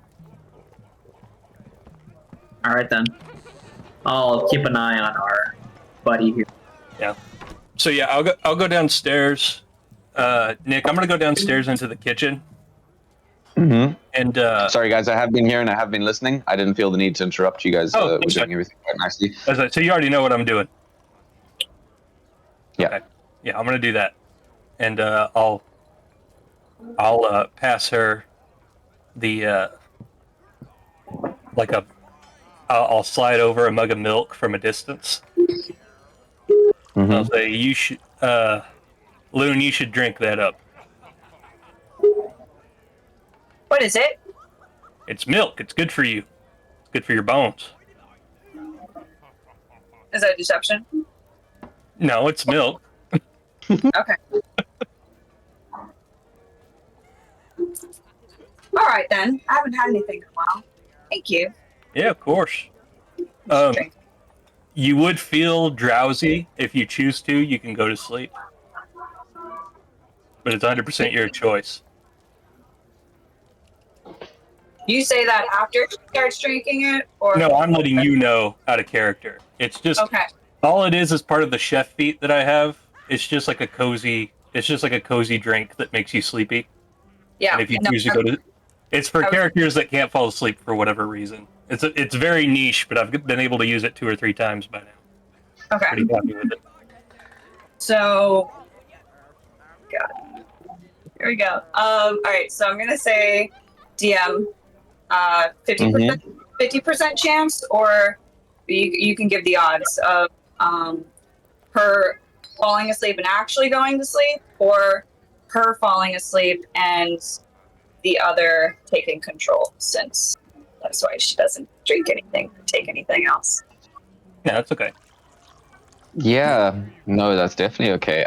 All right then. I'll keep an eye on our buddy here. Yeah. So yeah, I'll go downstairs. Nick, I'm gonna go downstairs into the kitchen. Mm-hmm. And Sorry, guys, I have been here and I have been listening. I didn't feel the need to interrupt you guys. Oh, We're that's doing fine. everything quite nicely. so you already know what I'm doing. Yeah. Okay. Yeah, I'm gonna do that, and I'll pass her the I'll slide over a mug of milk from a distance. Mm-hmm. I'll say, you should, Loon, you should drink that up. What is it? It's milk. It's good for you. It's good for your bones. Is that a deception? No, it's milk. Okay. All right then. I haven't had anything in a while. Thank you. Yeah, of course. Drink. You would feel drowsy if you choose to. You can go to sleep, but it's 100% your choice. You say that after she starts drinking it, or No, I'm letting you know out of character. It's just okay. all it is part of the chef feat that I have. It's just like a cozy drink that makes you sleepy. Yeah. And if you choose to go to, it's for characters that can't fall asleep for whatever reason. It's very niche, but I've been able to use it 2 or 3 times by now. Okay. Pretty happy with it. So, God, here we go. All right. So I'm gonna say, DM, 50% chance, or you can give the odds of her falling asleep and actually going to sleep, or her falling asleep and the other taking control, since that's why she doesn't drink anything or take anything else. Yeah, that's okay. Yeah, no, that's definitely okay.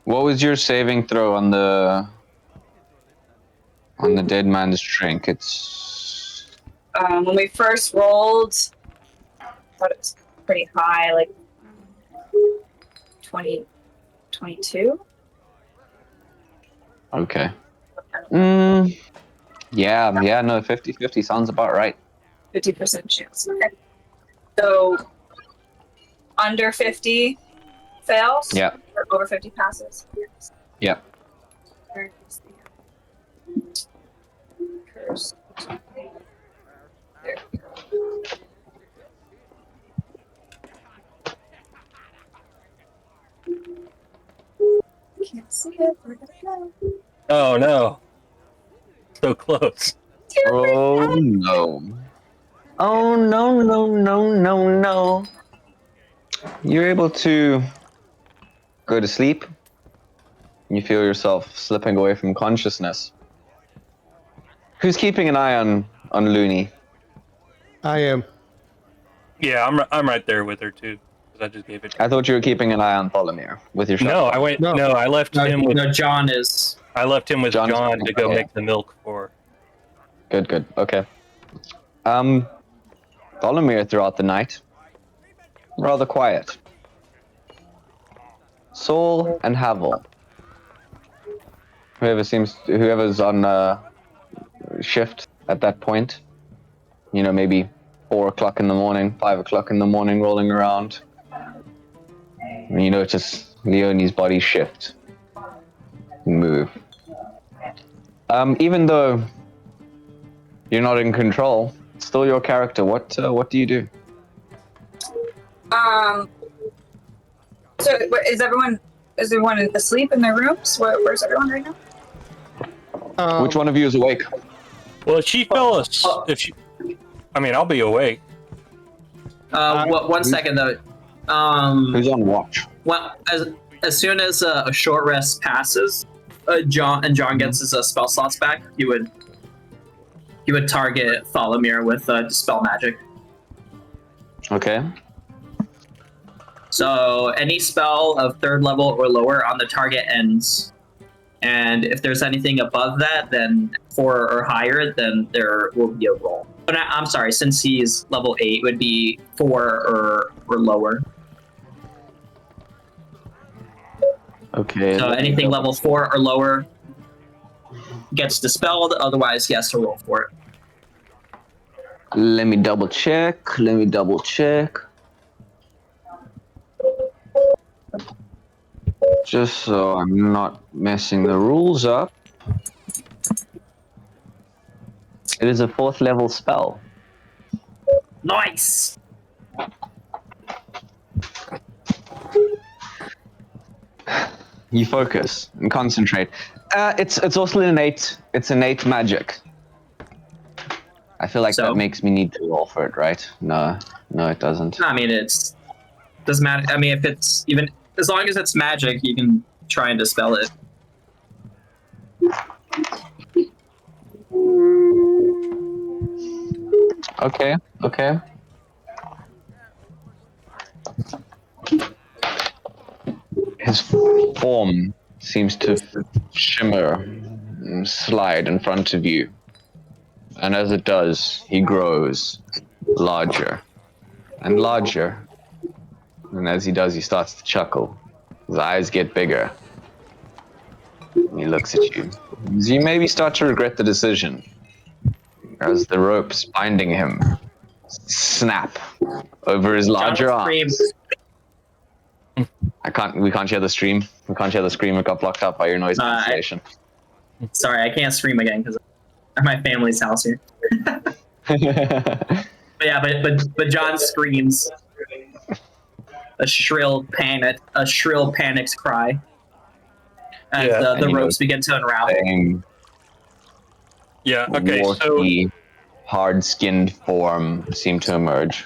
What was your saving throw on the dead man's drink? It's When we first rolled, I thought it was pretty high, like 20, 22. okay. Yeah, no, 50-50 sounds about right. 50% chance. Okay. So under 50 fails? Yeah. Or over 50 passes? Yeah. Where is the curse? There we go. Can't see it. Where did it go? Oh no, so close. Oh no. Oh no. You're able to go to sleep. You feel yourself slipping away from consciousness. Who's keeping an eye on Looney? I am. Yeah, I'm right there with her too. 'Cause I just gave it. I thought you were keeping an eye on Tholomir with your shot. No, I went. No. No, I left him with. No, John is. I left him with John's- John to go okay. make the milk for. Good. Okay. Tholomir throughout the night, rather quiet. Saul and Havel, whoever's on shift at that point. You know, maybe 4 o'clock in the morning, 5 o'clock in the morning, rolling around. And you notice Leonie's body shift, move. Even though you're not in control, it's still your character. What do you do? So is everyone asleep in their rooms? Where's everyone right now? Which one of you is awake? Well, if she fell asleep, I'll be awake. One second though. Who's on watch? Well, as soon as a short rest passes, John gets his spell slots back. He would target Thalamir with dispel magic. Okay. So any spell of 3rd level or lower on the target ends, and if there's anything above that, then 4 or higher, then there will be a roll. But I'm sorry, since he's level 8, it would be 4 or lower. Okay. So anything level 4 or lower gets dispelled, otherwise he has to roll for it. Let me double check. Just so I'm not messing the rules up. It is a 4th level spell. Nice! You focus and concentrate. It's also innate magic. I feel like So? that makes me need to roll for it, right? No, it doesn't. I mean, doesn't matter. I mean, if it's even as long as it's magic, you can try and dispel it. Okay. His form seems to shimmer and slide in front of you. And as it does, he grows larger and larger. And as he does, he starts to chuckle. His eyes get bigger. And he looks at you. You maybe start to regret the decision. As the ropes binding him snap over his larger arms. We can't share the stream. We can't share the screen. We got blocked out by your noise cancellation. Sorry, I can't stream again because I'm at my family's house here. But yeah, but John screams a shrill panic's cry as the ropes begin to unravel. Yeah. Okay. Warty, hard-skinned form seem to emerge.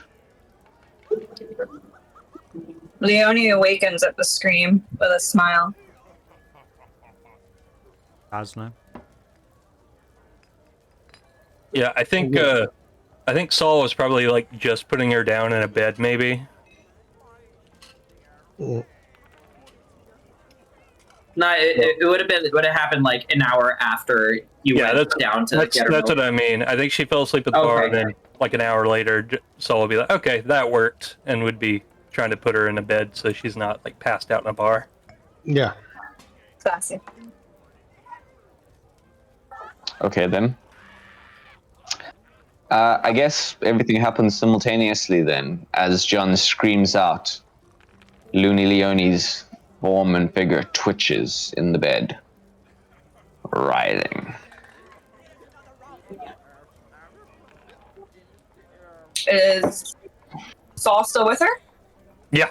Leonie awakens at the scream with a smile. Aslan. Yeah, I think Saul was probably like just putting her down in a bed, maybe. No, it would have happened like an hour after you went down to get her that's milk. what I mean. I think she fell asleep at the bar, and then like an hour later, Saul would be like, "Okay, that worked," and would be trying to put her in a bed so she's not like passed out in a bar. Yeah. Classy. Okay, then. I guess everything happens simultaneously then, as John screams out. Looney Leonie's form and figure twitches in the bed, writhing. Is Saul still with her? Yeah.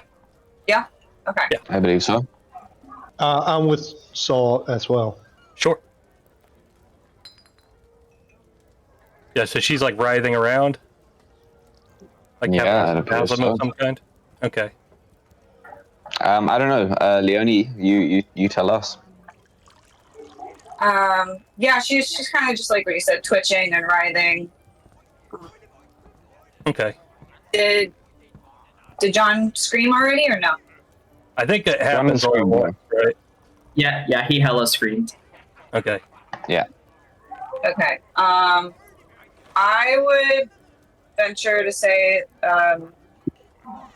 Yeah? Okay. Yeah. I believe so. I'm with Saul as well. Sure. Yeah, so she's like writhing around? Like Yeah, having it a appears spasm so. of some kind? Okay. I don't know. Leonie, you tell us. Yeah, she's kind of just like what you said, twitching and writhing. Okay. Did John scream already or no? I think it happens all at once, right? Yeah, he hella screamed. Okay. Yeah. Okay. I would venture to say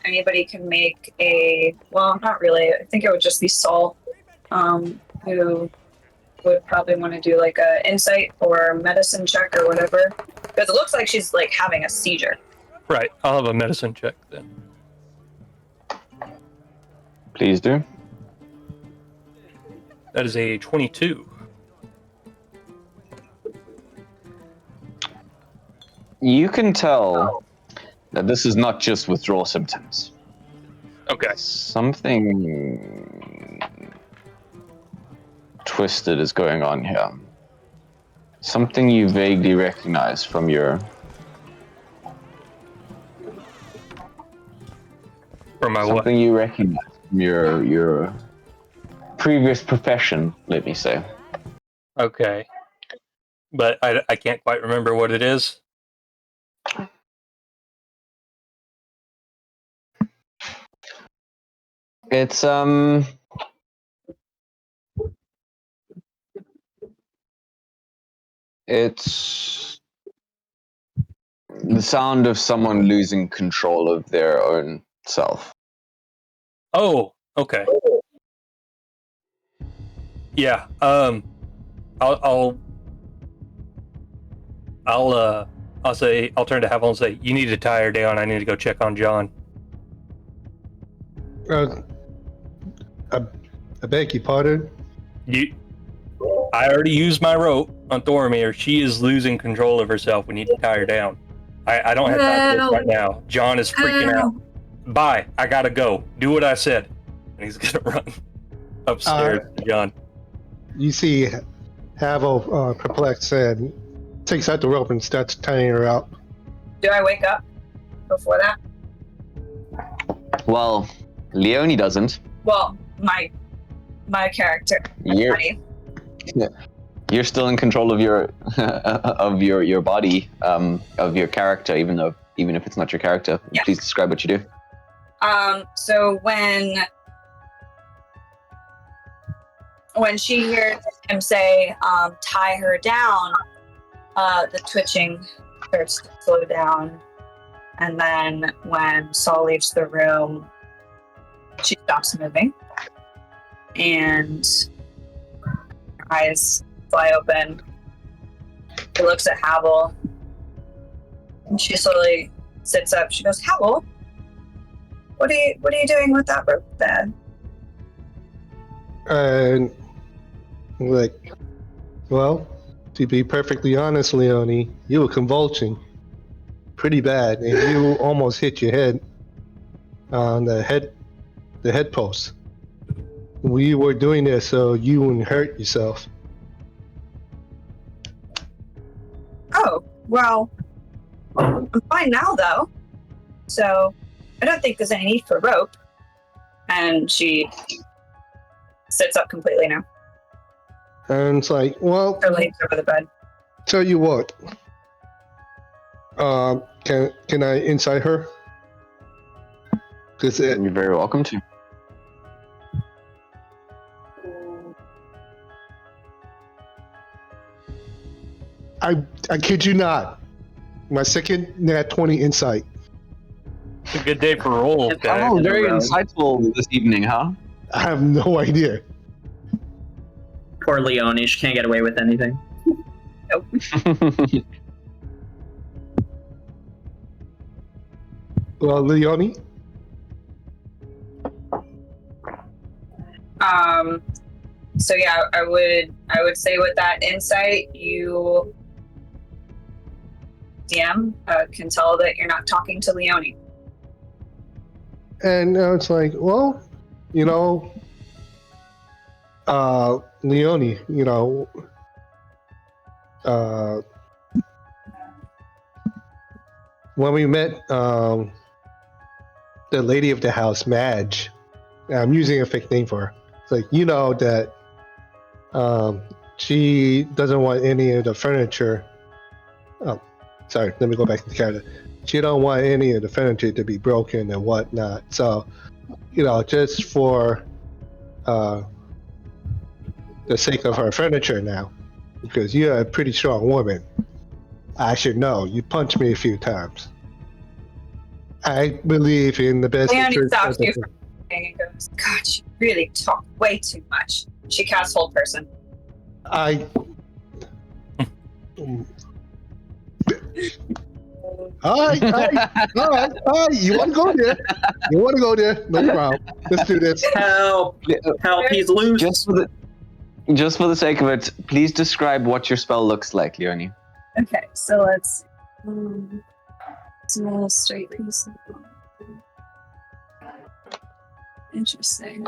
anybody can make a, well, not really. I think it would just be Saul who would probably want to do like a insight or medicine check or whatever, because it looks like she's like having a seizure. Right. I'll have a medicine check then. Please do. That is a 22. You can tell that this is not just withdrawal symptoms. Okay. Something twisted is going on here. Something you vaguely recognize from your For my what? something you recognize from your previous profession, let me say. Okay. But I can't quite remember what it is. It's it's the sound of someone losing control of their own self. Oh, okay. Yeah. I'll say I'll turn to Havel and say, you need to tie her down. I need to go check on John. I beg your pardon. I already used my rope on Thoromir. She is losing control of herself. We need to tie her down. I don't have time for this right now. John is freaking out. Bye. I gotta go. Do what I said. And he's gonna run upstairs to John. You see Havel perplexed and takes out the rope and starts tying her out. Do I wake up before that? Well, Leonie doesn't. Well, my character. You're still in control of your of your body, of your character, even if it's not your character. Yeah. Please describe what you do. So when she hears him say, tie her down, the twitching starts to slow down. And then when Saul leaves the room, she stops moving. And her eyes fly open. She looks at Havel. And she slowly sits up. She goes, Havel, what are you doing with that rope there? And like, well, to be perfectly honest, Leonie, you were convulsing pretty bad, and you almost hit your head on the head post. We were doing this so you wouldn't hurt yourself. Oh, well, I'm fine now, though. So I don't think there's any need for rope. And she sits up completely now. And it's like, well, Her legs over the bed. tell you what. Can I inside her? Cause You're very welcome to. I kid you not. My second nat 20 insight. It's a good day for rolls, guys. Oh, very insightful this evening, huh? I have no idea. Poor Leonie, she can't get away with anything. Well, Leonie? So yeah, I would say with that insight, you DM can tell that you're not talking to Leonie. And it's like, well, Leonie, when we met the lady of the house, Madge, I'm using a fake name for her. It's like, that she doesn't want any of the furniture. Oh, sorry, let me go back to the character. She don't want any of the furniture to be broken and whatnot. So, just for the sake of her furniture now, because you're a pretty strong woman. I should know. You punched me a few times. I believe in the best Leonie interest stops of you the... from and goes, God, you really talk way too much. She casts Hold Person. I. All right. You want to go there? You want to go there? No problem. Let's do this. Help! He's loose. Just for the sake of it, please describe what your spell looks like, Leonie. Okay, so let's do a straight piece. Interesting.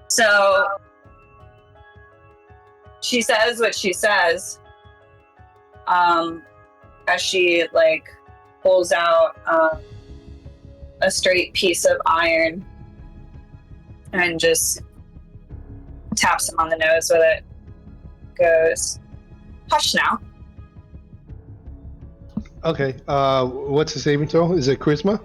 So she says what she says. As she like pulls out a straight piece of iron and just taps him on the nose with it. Goes, hush now. Okay. What's the saving throw? Is it charisma?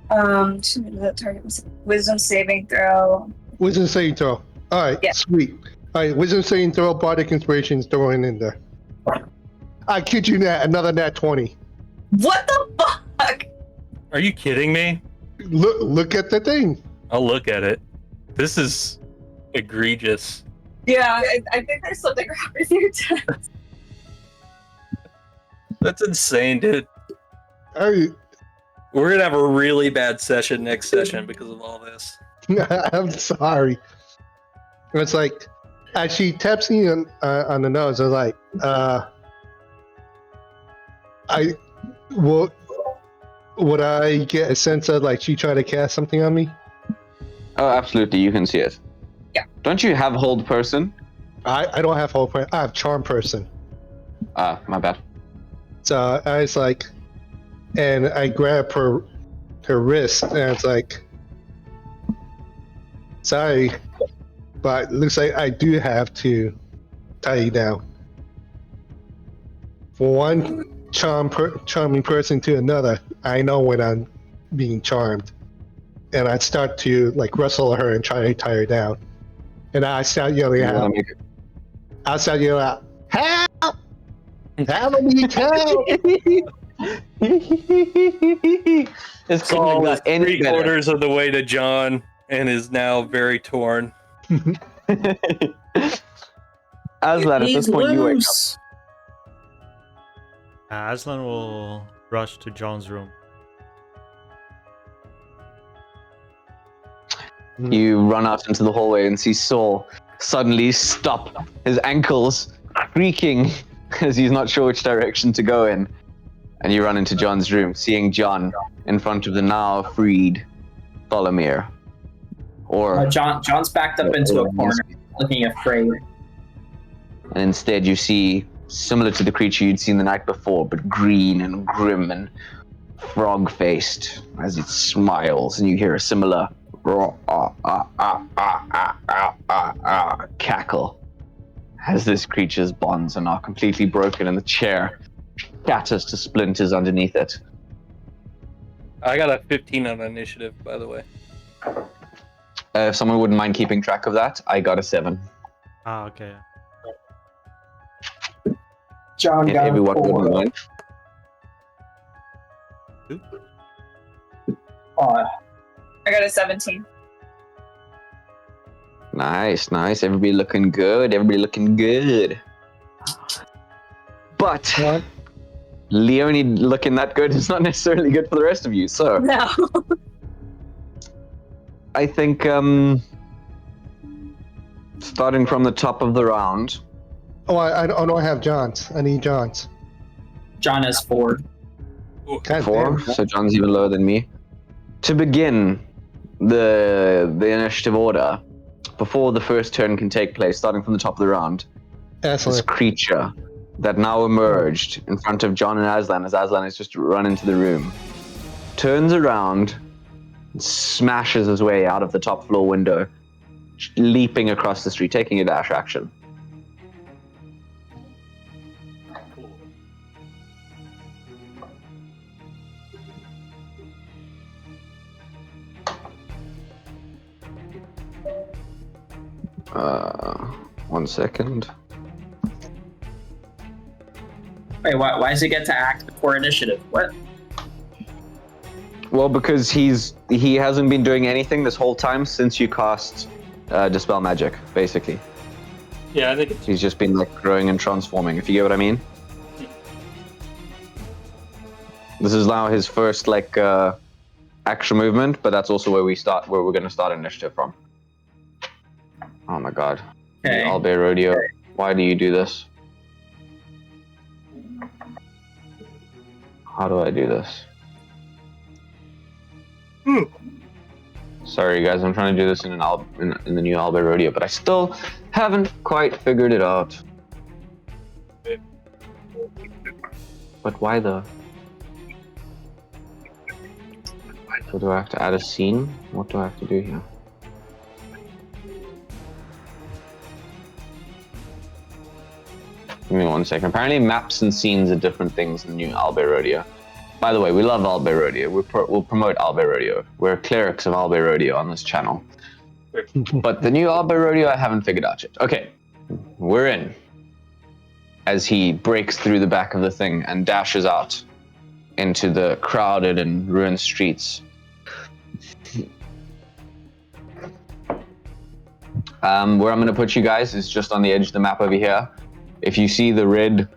The target was wisdom saving throw. Wisdom saving throw. All right. Yeah. Sweet. All right. Wisdom saving throw. Bardic inspiration is throwing in there. I kid you not. Another nat 20. What the fuck? Are you kidding me? Look at the thing. I'll look at it. This is egregious. Yeah, I think there's something wrong with your test. That's insane, dude. We're gonna have a really bad session next session because of all this. I'm sorry. It's like, as she taps me on the nose, I was like, would I get a sense of like she tried to cast something on me? Oh, absolutely. You can see it. Yeah. Don't you have hold person? I don't have hold person. I have charm person. Ah, my bad. So I was like, and I grab her wrist, and it's like, sorry, but it looks like I do have to tie you down. For one charming person to another, I know when I'm being charmed, and I start to like wrestle her and try to tie her down, and I start yelling out. I start yelling out, "Help! Help me, help!" This Saul couldn't is have got any 3/4 of the way to John and is now very torn. Aslan, at this point, you wake up. Aslan will rush to John's room. You run out into the hallway and see Saul suddenly stop, his ankles creaking as he's not sure which direction to go in. And you run into John's room, seeing John in front of the now freed Tholomir. Or John's backed up into a corner, looking afraid. and instead you see, similar to the creature you'd seen the night before, but green and grim and frog-faced, as it smiles, and you hear a similar cackle as this creature's bonds are now completely broken and the chair shatters to splinters underneath it. I got a 15 on initiative, by the way. If someone wouldn't mind keeping track of that, I got a 7. Ah, okay. John If got everyone a 4. wouldn't mind. I got a 17. Nice. Everybody looking good. But Leonie looking that good is not necessarily good for the rest of you. So No. I think starting from the top of the round. Oh, I don't have John's. I need John's. John has 4. God 4, damn. so John's even lower than me. To begin the initiative order, before the first turn can take place, starting from the top of the round, this Excellent. creature that now emerged in front of John and Aslan, as Aslan has just run into the room, turns around, and smashes his way out of the top floor window, leaping across the street, taking a dash action. One second. Wait, why does he get to act before initiative? What? Well, because he hasn't been doing anything this whole time since you cast dispel magic, basically. Yeah, I think it's He's just been like growing and transforming, if you get what I mean. This is now his first like action movement, but that's also where we're gonna start initiative from. Oh my god. Okay. All Bay Rodeo. Why do you do this? How do I do this? Sorry guys, I'm trying to do this in the new All Bay Rodeo, but I still haven't quite figured it out. But why the? So do I have to add a scene? What do I have to do here? Give me 1 second. Apparently maps and scenes are different things in the new Albay Rodeo. By the way, we love Albay Rodeo. We'll promote Albay Rodeo. We're clerics of Albay Rodeo on this channel. But the new Albay Rodeo I haven't figured out yet. Okay, we're in. As he breaks through the back of the thing and dashes out into the crowded and ruined streets. Where I'm going to put you guys is just on the edge of the map over here. If you see the red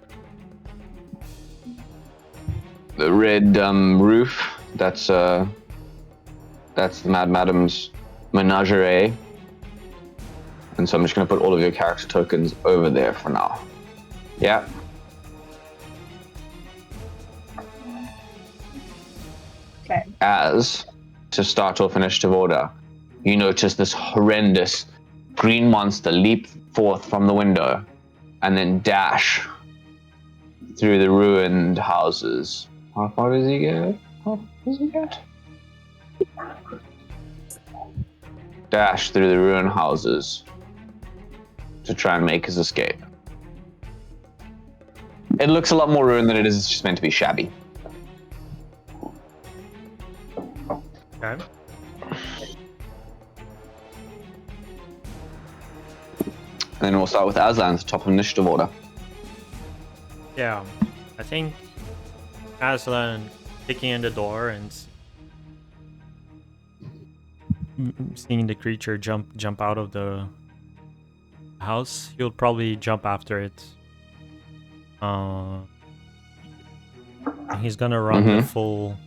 roof, that's the Mad Madams Menagerie. And so I'm just going to put all of your character tokens over there for now. Yeah. Okay. As to start off initiative order, you notice this horrendous green monster leap forth from the window and then dash through the ruined houses. How far does he get? Dash through the ruined houses to try and make his escape. It looks a lot more ruined than it is. It's just meant to be shabby. Okay. And then we'll start with Aslan at the top of initiative order. Yeah, I think Aslan kicking in the door and seeing the creature jump out of the house, he'll probably jump after it. He's gonna run the full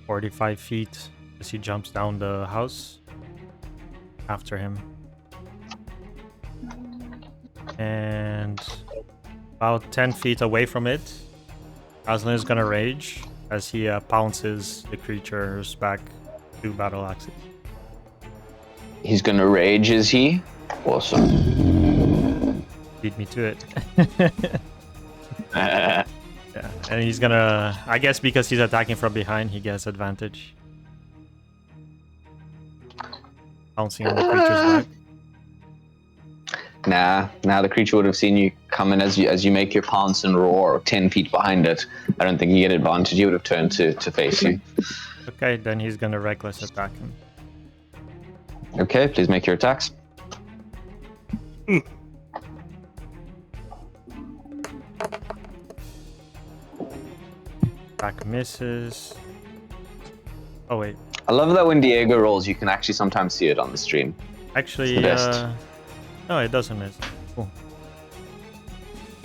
45 feet as he jumps down the house after him. And about 10 feet away from it, Aslan is gonna rage as he pounces the creature's back to battle axes. He's gonna rage, is he? Awesome. Beat me to it. Yeah, and he's gonna, I guess because he's attacking from behind, he gets advantage. Pouncing on the creature's back. Nah, the creature would have seen you coming as you make your pounce and roar 10 feet behind it. I don't think you get advantage. He would have turned to face you. Okay, then he's gonna reckless attack him. Okay, please make your attacks. Attack misses. Oh wait, I love that when Diego rolls, you can actually sometimes see it on the stream. actually, It's the best. no, it doesn't miss. Cool.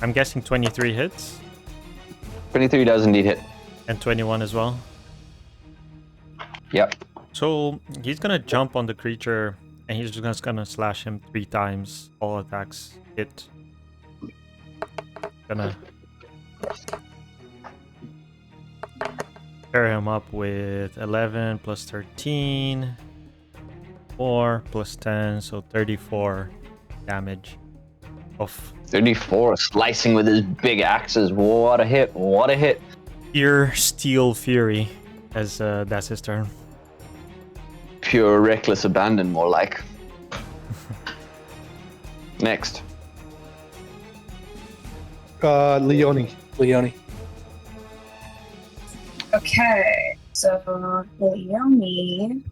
I'm guessing 23 hits 23 does indeed hit. and 21 as well. Yep. So he's gonna jump on the creature and he's just gonna slash him 3 times. All attacks hit. Gonna pair him up with 11 plus 13, 4 plus 10, so 34 damage of 34, slicing with his big axes. What a hit, what a hit. pure steel fury, as that's his turn. Pure reckless abandon, more like. Next. Leone. Leone. Okay, so Leone.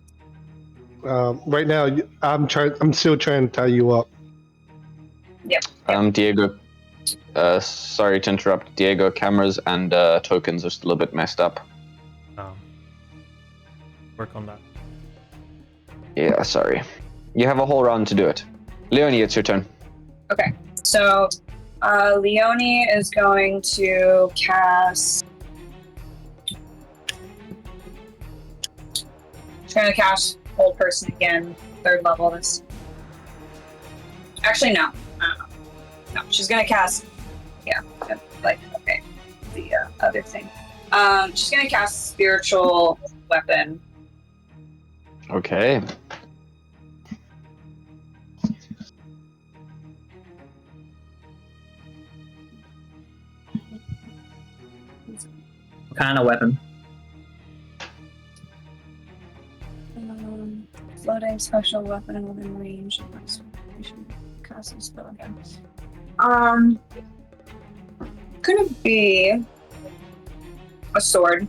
Right now, I'm still trying to tie you up. Yep. Diego, sorry to interrupt. Diego, cameras and tokens are still a bit messed up. Work on that. Yeah, sorry. You have a whole round to do it. Leonie, it's your turn. Okay, so Leonie is going to cast. She's going to cast Hold Person again, 3rd level. This. Actually, no. No, she's going to cast. Yeah, like, okay. The other thing. She's going to cast Spiritual Weapon. Okay. What kind of weapon? Floating special weapon within range. Casting spell again. Could it be a sword?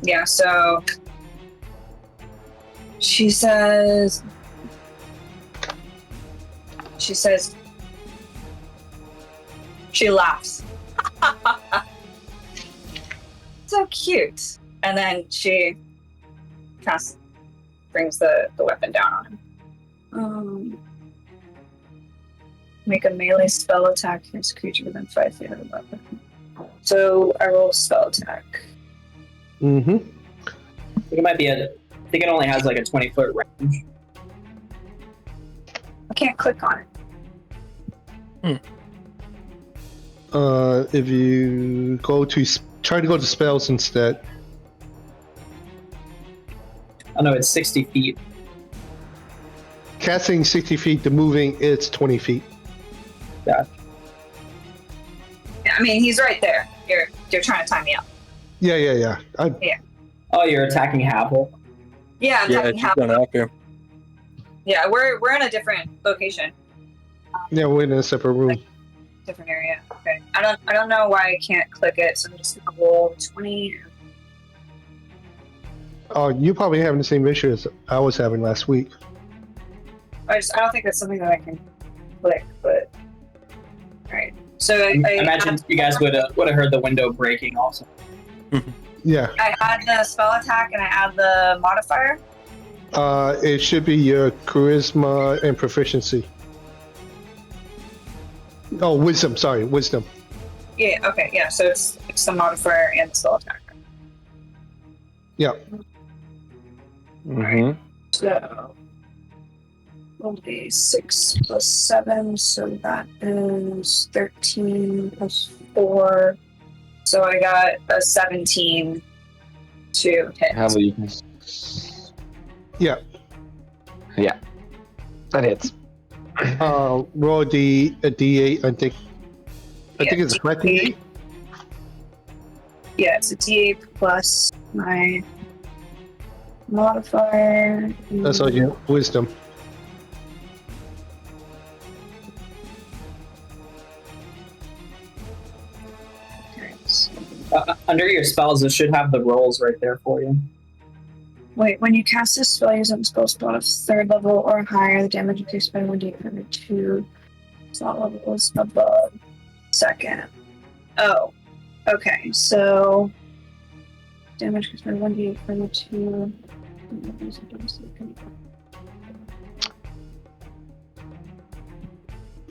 Yeah, so she says she laughs. So cute. And then she brings the weapon down on him. Make a melee spell attack against a creature within 5 feet of the weapon. So I roll spell attack. Mm-hmm. I think it might be I think it only has like a 20-foot range. I can't click on it. If you go to try to go to spells instead. Oh no, it's 60 feet. Casting 60 feet to moving, it's 20 feet. Yeah. I mean, he's right there. You're trying to time me out. Yeah. Oh, you're attacking Havel. Yeah, I'm Yeah, talking she's half. going after. Yeah, we're in a different location, Yeah, we're in a separate room. different area. Okay. I don't know why I can't click it, so I'm just gonna roll 20. Oh, you probably having the same issue as I was having last week. I don't think that's something that I can click, but alright. So I Imagine you guys would have heard the window breaking also. Yeah. I add the spell attack and I add the modifier. It should be your charisma and proficiency. Oh, wisdom. Sorry, wisdom. Yeah. Okay. Yeah. So it's the modifier and the spell attack. Yeah. Mm-hmm. So will be 6 plus 7, so that is 13 plus 4. So I got a 17 to hit. Havel, you can. Yeah. Yeah. That hits. Roll a D8. I think it's a flat D8. Yeah, it's a D8 plus my modifier. That's all you. Wisdom. Under your spells, it should have the rolls right there for you. Wait, when you cast this spell using spell slot of 3rd level or higher, the damage increased by 1d8 for 2 slot levels above 2nd. Oh, okay, so damage increased by 1d8 for 2.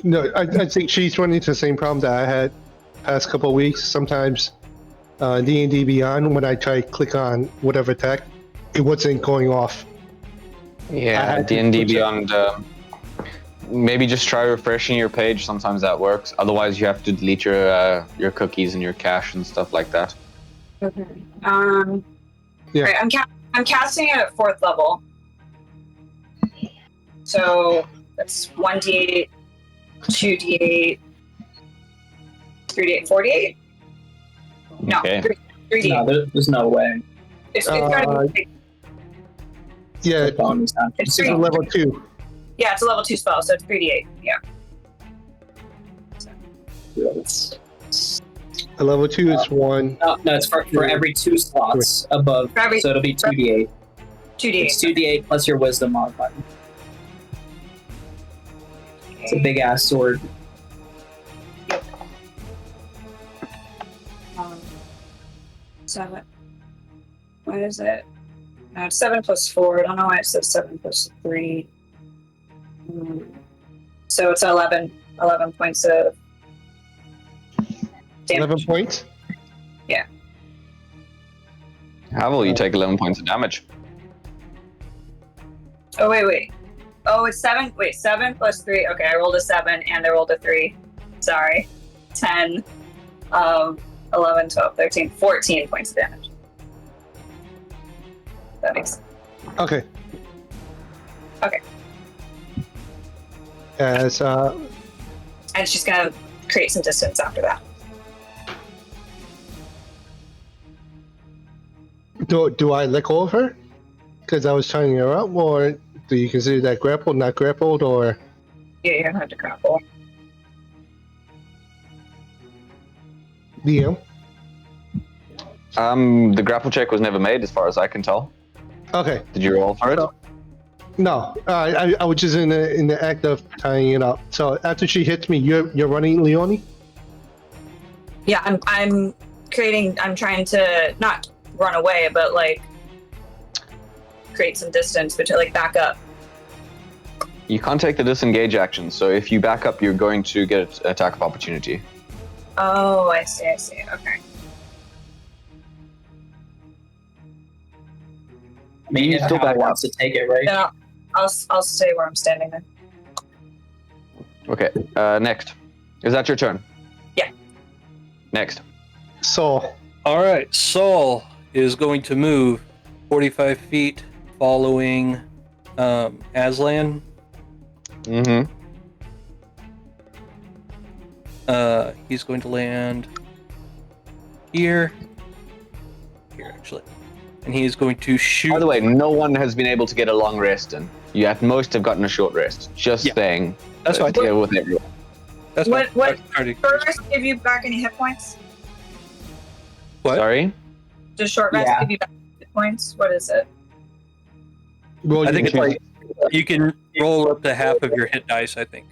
No, I think she's running into the same problem that I had past couple of weeks. Sometimes D&D Beyond, when I try to click on whatever attack, it wasn't going off. Yeah, D&D Beyond. Maybe just try refreshing your page. Sometimes that works. Otherwise, you have to delete your cookies and your cache and stuff like that. Okay. Yeah. Right, I'm casting it at 4th level. So that's 1d8, 2d8, 3d8, 4d8? No, Okay. 3d8. No, there's no way. It's gotta be, Yeah, The phone is not- it's it's a 3. level 2. Yeah, it's a level 2 spell, so it's 3d8. Yeah. A level 2 is 1. No, it's for every 2 slots above. For every- So it'll be 2d8. 2d8. It's 2d8 plus your wisdom modifier. It's a big ass sword. So what is it? It's 7 plus 4. I don't know why it says 7 plus 3. So it's 11 points of damage. 11 points? Havel, you take 11 points of damage. Oh, wait. Oh, it's 7. Wait, 7 plus 3. Okay, I rolled a 7 and I rolled a 3. Sorry. 10, 11, 12, 13, 14 points of damage. That makes sense. Okay. Okay. As And she's gonna create some distance after that. do I let go of her? Because I was tying her up, or do you consider that grappled, not grappled, or? Yeah, you're gonna have to grapple. DM? The grapple check was never made, as far as I can tell. Okay. Did you roll for it? No, I was just in the act of tying it up. So after she hits me, you're running, Leonie? Yeah, I'm trying to not run away, but like create some distance, but to like back up. You can't take the disengage action, so if you back up, you're going to get an attack of opportunity. Oh, I see. Okay. I mean, You if still Hal back up. wants to take it, right? Then I'll stay where I'm standing then. Okay, next. Is that your turn? Yeah. Next. So, All right, Saul is going to move 45 feet following Aslan. Mm-hmm. He's going to land here actually, and he is going to shoot. By the way, no one has been able to get a long rest in. You at most have gotten a short rest. Just Yeah. saying. That's fine. Deal with everyone. That's What- fine. what- Already- Short rest give you back any hit points? What? Sorry? Does short rest Yeah. give you back hit points? What is it? roll I your think it's choose. like you can roll up to half of your hit dice. I think.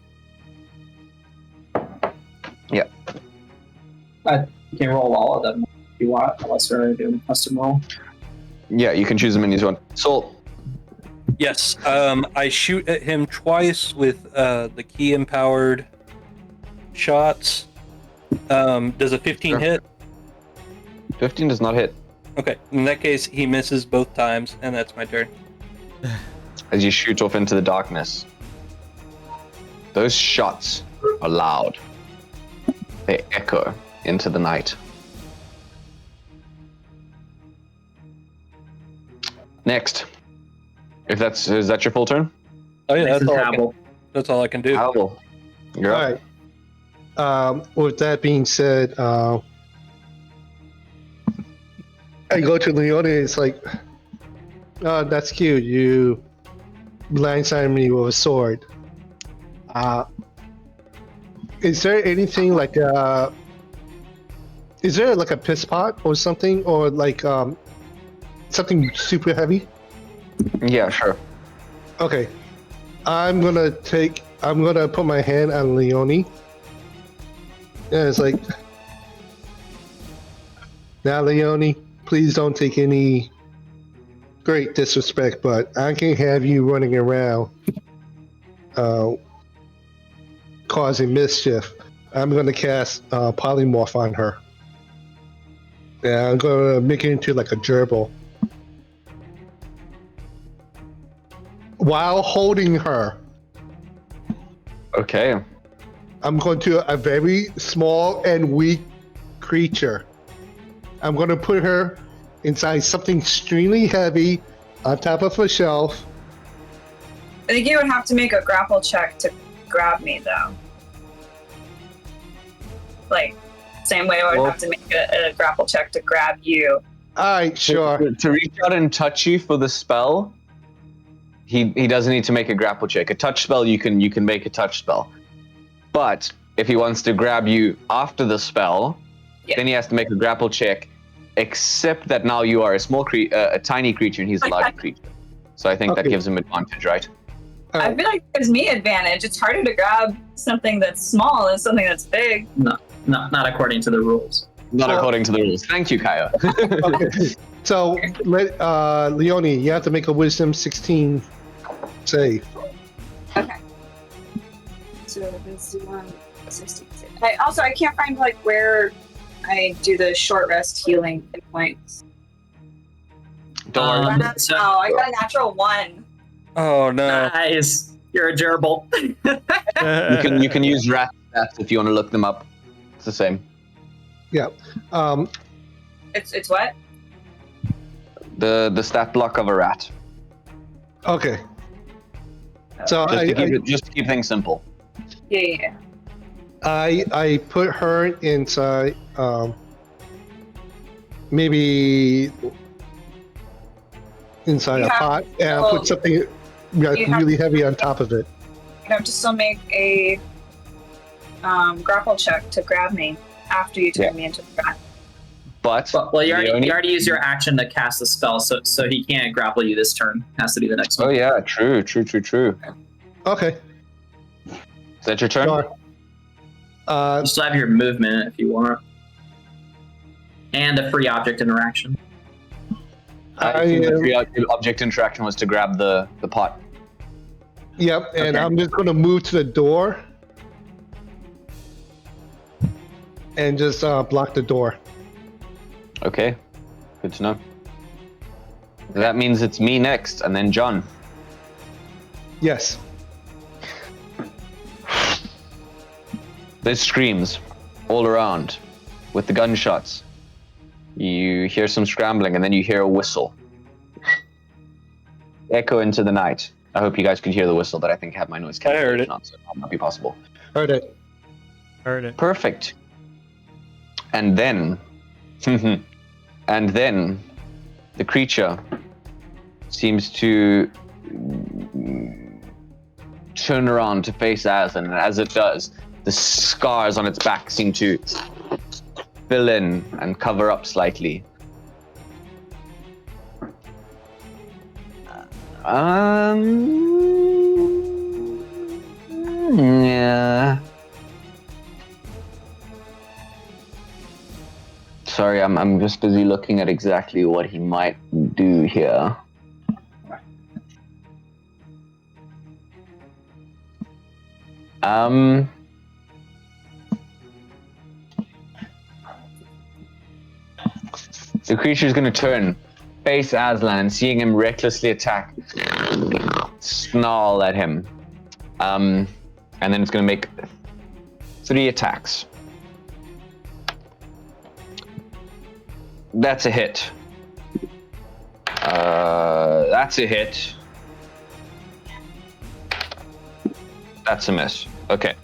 You can roll all of them if you want, unless we're doing a custom roll. Yeah, you can choose the minis one. Soul. Yes. I shoot at him twice with the key empowered shots. Does a 15 Sure. hit? 15 does not hit. Okay. In that case, he misses both times, and that's my turn. As you shoot off into the darkness. Those shots are loud. They echo into the night. Next. Is that your full turn? Oh yeah, Next that's is all. Havel. That's all I can do. Havel. You're All up. right. With that being said, I go to Leonie. It's like, oh, that's cute. You blindside me with a sword. Is there anything like is there like a piss pot or something, or like something super heavy? Yeah, sure. Okay, I'm gonna put my hand on Leonie. Yeah, it's like, now Leonie, please don't take any great disrespect, but I can't have you running around causing mischief. I'm gonna cast polymorph on her. Yeah, I'm gonna make it into like a gerbil. While holding her, Okay. I'm going to a very small and weak creature. I'm going to put her inside something extremely heavy on top of a shelf. I think you would have to make a grapple check to grab me, though. Like, same way I would Well- have to make a grapple check to grab you. Alright, sure. To reach out and touch you for the spell, he doesn't need to make a grapple check. A touch spell, you can make a touch spell. But if he wants to grab you after the spell, Yeah. then he has to make a grapple check. Except that now you are a tiny creature and he's a large creature. So I think that Okay. gives him advantage, right? I feel like it gives me advantage. It's harder to grab something that's small than something that's big. Not according to the rules. Not Well- according to the rules. Thank you, Kaya. Okay. So, Leonie, you have to make a Wisdom 16 save. Okay. So this is 116. I can't find like where I do the short rest healing hit points. Don't worry. Um, I so- got a natural 1. Oh no. Nice. You're a gerbil. You can use rat stats if you want to look them up. It's the same. Yeah. It's what? The stat block of a rat. Okay. So Just to keep things simple. Yeah. I put her inside maybe inside a pot, and I put something really heavy on top of it. You have to still make a grapple check to grab me after you turn me into the rat. But Well, you already used your action to cast the spell, so he can't grapple you this turn. Has to be the next one. oh yeah, true. Okay. Is that your turn? Sure. You still have your movement if you want, and a free object interaction. I think the free object interaction was to grab the pot. Yep, and Okay. I'm just going to move to the door and just block the door. Okay, good to know. That means it's me next, and then John. Yes. There's screams all around with the gunshots. You hear some scrambling, and then you hear a whistle echo into the night. I hope you guys could hear the whistle, but I think I have my noise heard cancellation on, so it might not be possible. Heard it. Heard it. Perfect. And then, the creature seems to turn around to face Aslan, and as it does, the scars on its back seem to fill in and cover up slightly. Yeah. Sorry, I'm just busy looking at exactly what he might do here. The creature is going to turn, face Aslan, and seeing him recklessly attack, snarl at him. And then it's going to make 3 attacks. That's a hit. That's a hit. That's a miss. Okay.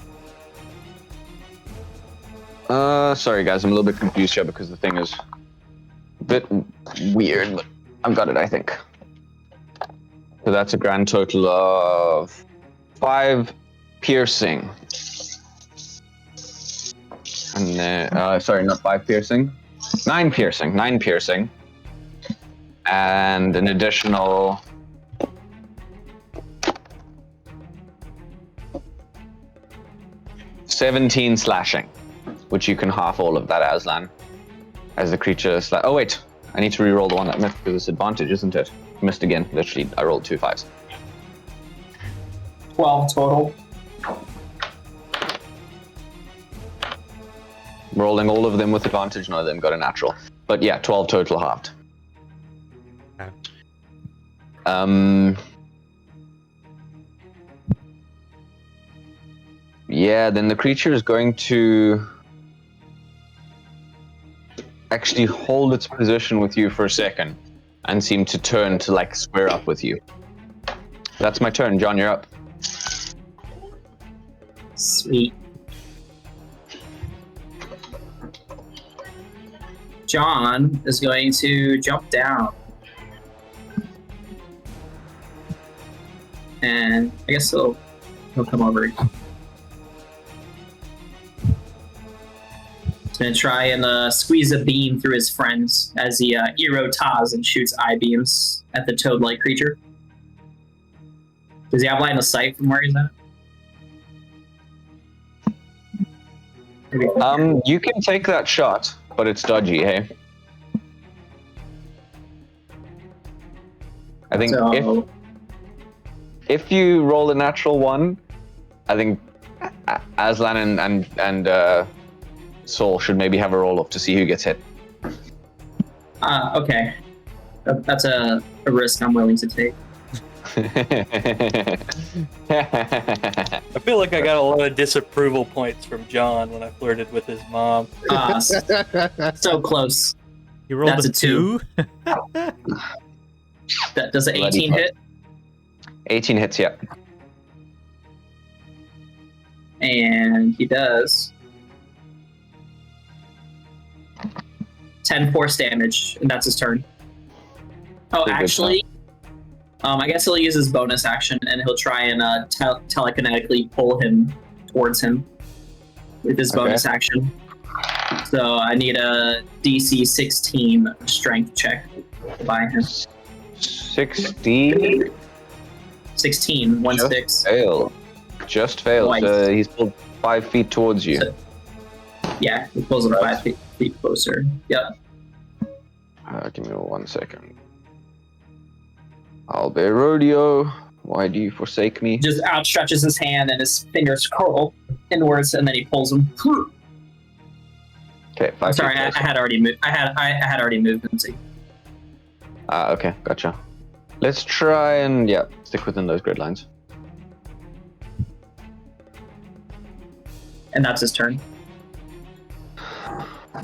Sorry guys, I'm a little bit confused here because the thing is a bit weird, but I've got it, I think. So that's a grand total of 5 piercing. And then, sorry, not 5 piercing. 9 piercing. 9 piercing. And an additional 17 slashing, which you can half all of that, Aslan. As the creature oh wait, I need to re-roll the one that missed because it's advantage, isn't it? Missed again, literally, I rolled 2 5s. 12 total. Rolling all of them with advantage, none of them got a natural. But yeah, 12 total halved. Okay. Yeah, then the creature is going to actually hold its position with you for a second and seem to turn to like square up with you. That's my turn. John, you're up. Sweet. John is going to jump down. And I guess he'll come over. He's gonna try and squeeze a beam through his friends as he Iro-Tas and shoots eye beams at the toad-like creature. Does he have line of sight from where he's at? Maybe from here. You can take that shot, but it's dodgy, hey? think So if you roll a natural 1, I think Aslan and Saul should maybe have a roll up to see who gets hit. okay, that's a risk I'm willing to take. I feel like I got a lot of disapproval points from John when I flirted with his mom. So close. You rolled That's a a 2. 2. That does an Bloody 18 hit, 18 hits, yeah. and he does 10 force damage, and that's his turn. Oh, Pretty good actually, I guess he'll use his bonus action, and he'll try and telekinetically pull him towards him with his bonus action. So I need a DC 16 strength check by him. 16? 16, 1 Just 6. failed. Just failed. Twice. He's pulled 5 feet towards you. So- Yeah, he pulls him 5 feet closer. Yep. Give me 1 second. I'll be rodeo. Why do you forsake me? Just outstretches his hand and his fingers curl inwards, and then he pulls him. Okay, 5 I'm sorry, feet I closer. had already moved. I had already moved him. So Okay, gotcha. Let's try and, stick within those grid lines. and that's his turn.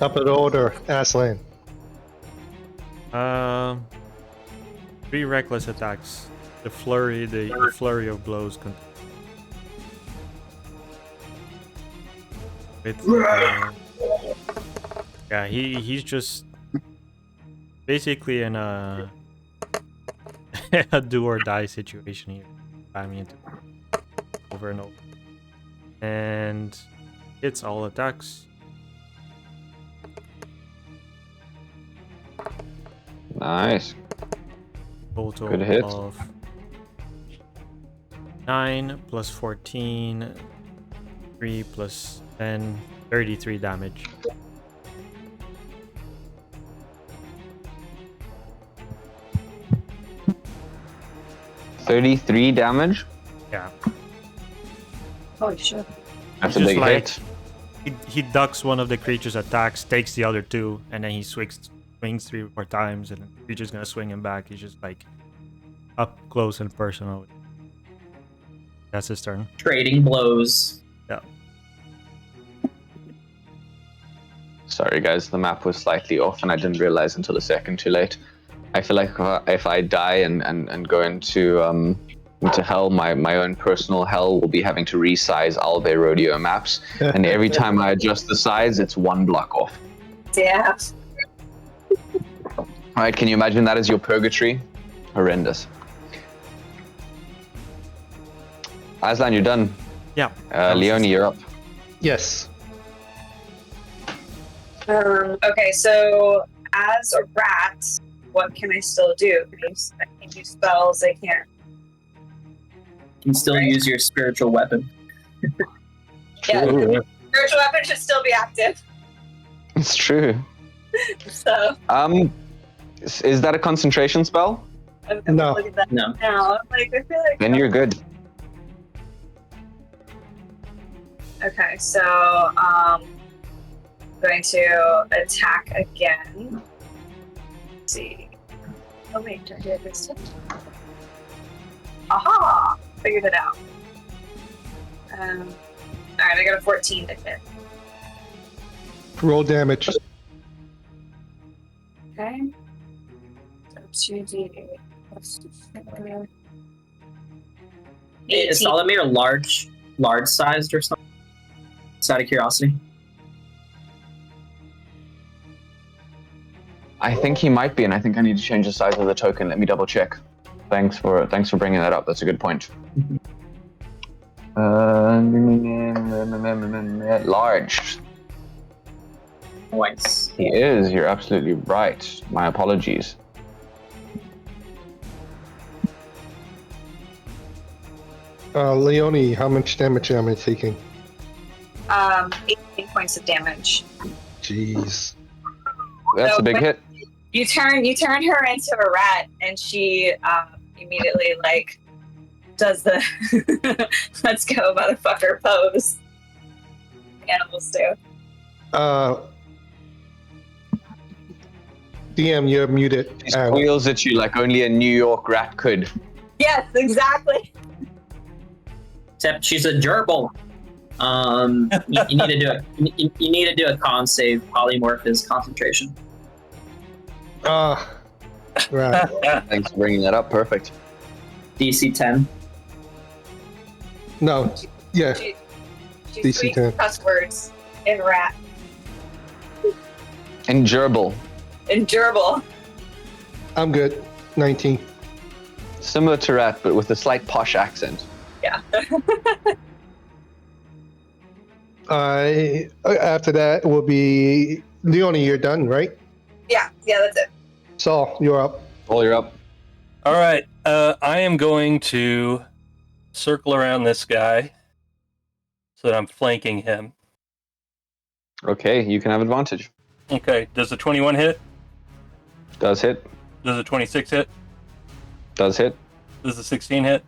Up in order, Aslan. 3 reckless attacks. The flurry of blows. Yeah, he's just basically in a a do or die situation here. Spamming into over and over, and hits all attacks. Nice. Total Good hit. of 9 plus 14, 3 plus 10, 33 damage. $33 damage? Yeah. Holy shit. That's He's a just big like- hit. He ducks one of the creature's attacks, takes the other 2, and then he swings 3 more times, and the creature's gonna swing him back. He's just like up close and personal. That's his turn. Trading blows. Yeah. Sorry guys, the map was slightly off and I didn't realize until a second too late. I feel like if I die and go into hell, my own personal hell will be having to resize Albe Rodeo maps. And every time I adjust the size, it's 1 block off. Yeah. Alright, can you imagine that as your purgatory? Horrendous. Aslan, you're done. Yeah. Leonie, you're up. Yes. Okay, so as a rat, what can I still do? I can do spells. I can't. You can still use your spiritual weapon. Yeah, True. spiritual weapon should still be active. It's true. So Is that a concentration spell? I'm No. looking at that No. now. I'm like, I feel like. Then you're good. Okay, so I'm going to attack again. Let's see. Oh wait, did I do it this time? Aha! Figured it out. Alright, I got a 14 to hit. Roll damage. Okay. So 2d8 plus 4. Is 18. Salamir large sized or something? Just out of curiosity. I think he might be, and I think I need to change the size of the token. Let me double check. Thanks for bringing that up. That's a good point. Large. Nice. He is. You're absolutely right. My apologies. Leonie, how much damage am I taking? 18 points of damage. Jeez. That's a big hit. You turn her into a rat, and she immediately like does the let's go motherfucker pose. Animals do. DM, you're muted. She squeals at you like only a New York rat could. Yes, exactly. Except she's a gerbil. You need to do it. You need to do a con save. Polymorph is concentration. Right. Thanks for bringing that up. Perfect. DC 10. No. Yeah. She DC speaks 10. cuss words in rat. And gerbil. In gerbil. I'm good. 19. Similar to rat, but with a slight posh accent. Yeah. After that will be Leonie. You're done, right? Yeah, that's it. Saul, you're up. Well, you're up. All right. I am going to circle around this guy so that I'm flanking him. Okay, you can have advantage. Okay. Does the 21 hit? Does hit. Does the 26 hit? Does hit. Does the 16 hit?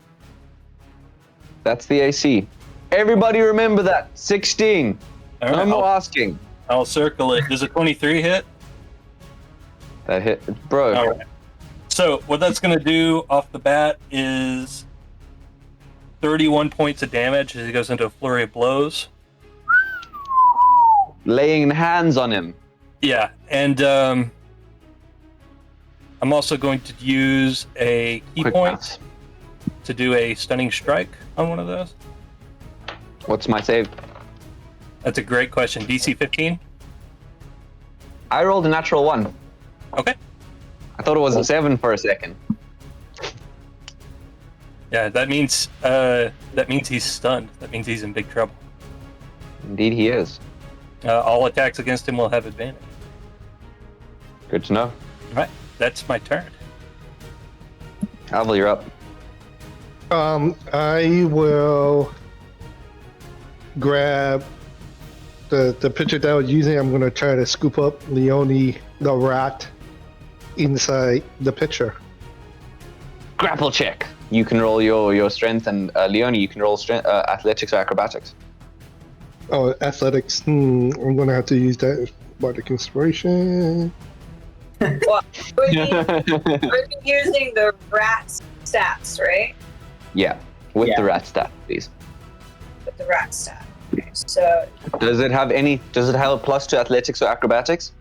That's the AC. Everybody remember that. 16. All right, No more asking. I'll circle it. Does a 23 hit? That hit. Bro. All right. So what that's going to do off the bat is 31 points of damage as he goes into a flurry of blows. Laying hands on him. Yeah, and I'm also going to use a key Quick point maths. to do a stunning strike on one of those. What's my save? That's a great question. DC 15? I rolled a natural 1. Okay. I thought it was a 7 for a second. Yeah, that means he's stunned. That means he's in big trouble. Indeed he is. All attacks against him will have advantage. Good to know. All right, that's my turn. Alval, you're up. I will grab the picture that I was using. I'm going to try to scoop up Leonie the rat inside the picture. Grapple check. You can roll your strength, and Leonie, you can roll strength, athletics or acrobatics. Oh, athletics. I'm going to have to use that as bardic inspiration. Well, we're using the rat stats, right? Yeah, with Yeah. the rat stat, please. With the rat stat. Okay, so Does it have a plus to athletics or acrobatics?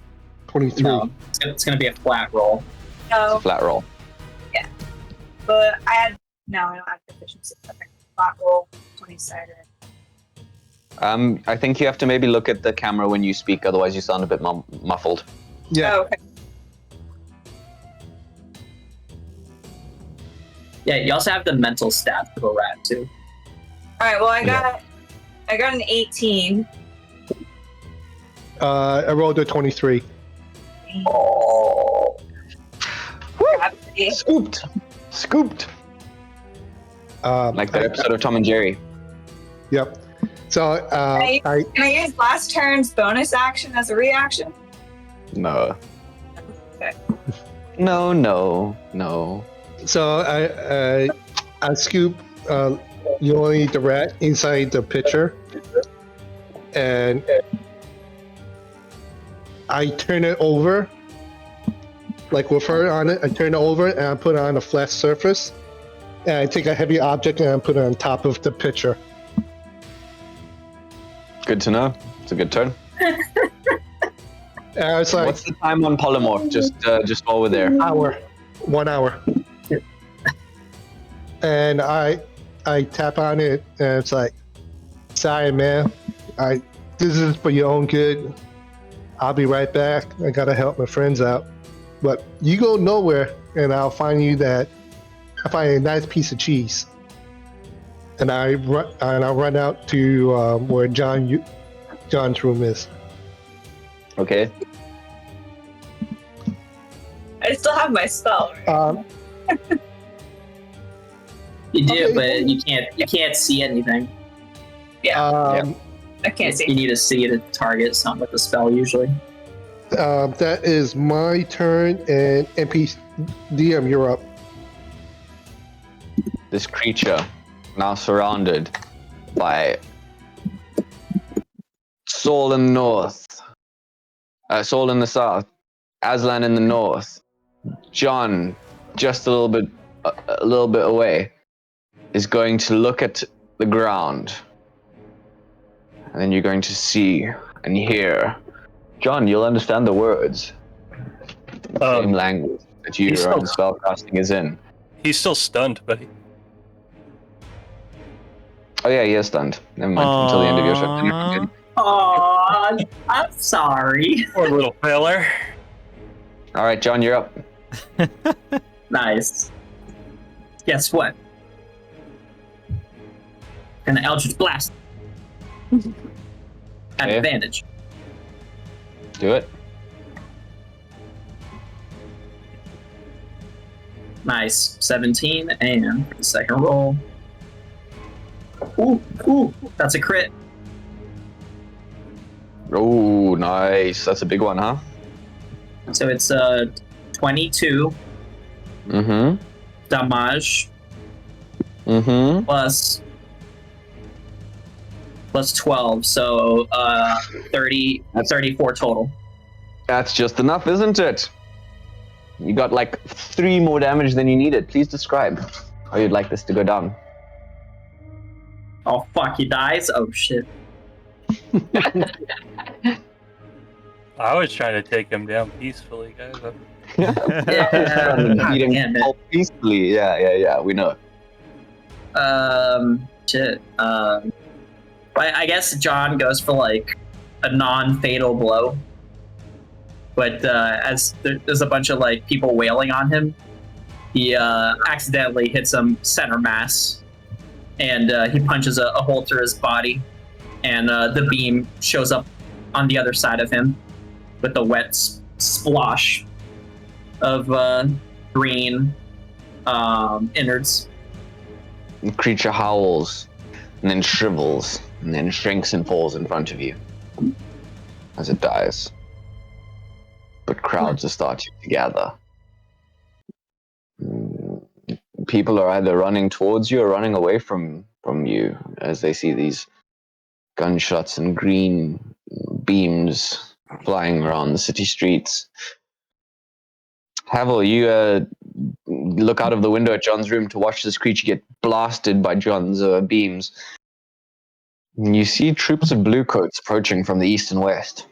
23. No, it's going to be a flat roll. It's no, a flat roll. but I don't have proficiency. Okay, flat roll 20-sided. I think you have to maybe look at the camera when you speak, otherwise you sound a bit muffled. Yeah. Oh, okay. Yeah, you also have the mental stat for the rat too. All right. Well, I got an 18. I rolled a 23. Oh. Gravity. Scooped. Like that episode of Tom and Jerry. Yep. So Can I use last turn's bonus action as a reaction? No. Okay. No. So I scoop Leonie the rat inside the pitcher, and I turn it over, like with her on it. I turn it over and I put it on a flat surface, and I take a heavy object and I put it on top of the pitcher. Good to know. It's a good turn. And I was like, What's the time on polymorph? Just while we're there. 1 hour. And I tap on it and it's like, sorry man, this is for your own good. I'll be right back. I gotta help my friends out. But you go nowhere and I'll find a nice piece of cheese. And I'll run out to where John's room is. Okay. I still have my spell. Right? You do, Okay. but you can't see anything. I can't You see. need to see to target something with the spell usually. That is my turn, and DM, you're up. this creature, now surrounded by Saul in the north, Saul in the south, Aslan in the north, John just a little bit away, is going to look at the ground, and then you're going to see and hear. John, you'll understand the words. Same language that your own spellcasting is in. He's still stunned, buddy. Oh yeah, he is stunned. Never mind. Until the end of your turn. Then you're good. Aww, I'm sorry. Poor little feller. All right, John, you're up. Nice. Guess what? Gonna Eldritch Blast. At Okay. advantage. Do it. Nice. 17, and for the second roll. Ooh, that's a crit. Oh, nice. That's a big one, huh? So it's 22 Mm-hmm. damage Mm-hmm. plus 12, so 34 total. That's just enough, isn't it? You got like 3 more damage than you needed. Please describe how you'd like this to go down. Oh fuck, he dies? Oh shit. I was trying to take him down peacefully, guys. Yeah. Beat him Damn it. all peacefully. Yeah. We know. Shit. I guess John goes for like a non-fatal blow, but as there's a bunch of like people wailing on him, he accidentally hits him center mass, and he punches a hole through his body, and the beam shows up on the other side of him with a wet splosh of green innards. The creature howls, and then shrivels, and then shrinks and falls in front of you as it dies. But crowds are starting to gather. People are either running towards you or running away from you as they see these gunshots and green beams flying around the city streets. Havel, you look out of the window at John's room to watch this creature get blasted by John's beams. And you see troops of bluecoats approaching from the east and west.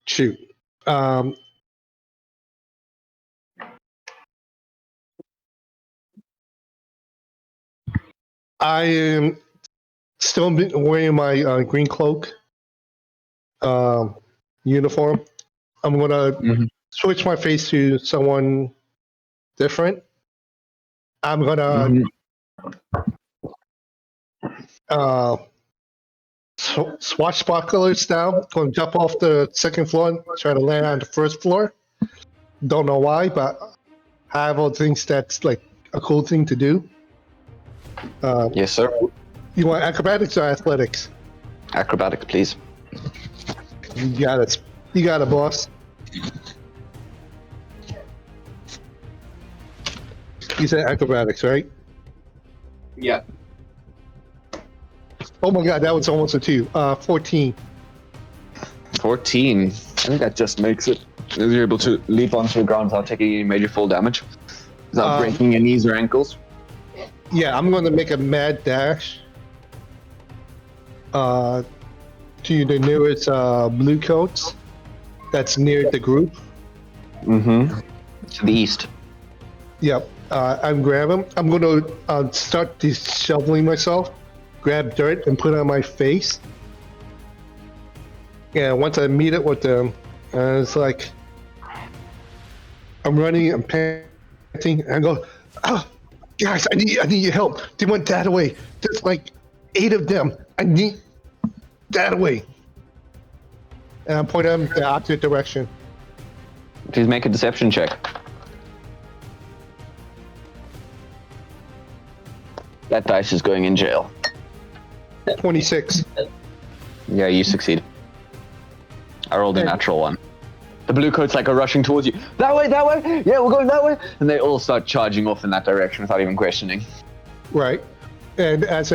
Shoot. I am still wearing my green cloak uniform. I'm gonna switch my face to someone different. I'm gonna swashbuckler style, going to jump off the second floor and try to land on the first floor. Don't know why, but Havel thinks that's like a cool thing to do. Yes, sir. You want acrobatics or athletics? Acrobatics, please. You got it. You got it, boss. You said acrobatics, right? Yeah. Oh my god, that was almost a 2. 14. 14. I think that just makes it. You're able to leap onto the ground without taking any major fall damage. Without breaking your knees or ankles. Yeah, I'm going to make a mad dash to the nearest blue coats that's near the group. Mm-hmm. To the east. Yep. I'm grab him. I'm going to start disheveling myself, grab dirt and put it on my face. Yeah, once I meet it with them, it's like I'm running, I'm panting, and I go, oh, guys, I need your help. They went that way. There's like 8 of them. I need that way. And I point them the opposite direction. Please make a deception check. That dice is going in jail. 26. Yeah, you succeed. I rolled a natural one. The blue coats like are rushing towards you. That way, that way. Yeah, we're going that way. And they all start charging off in that direction without even questioning. Right. And as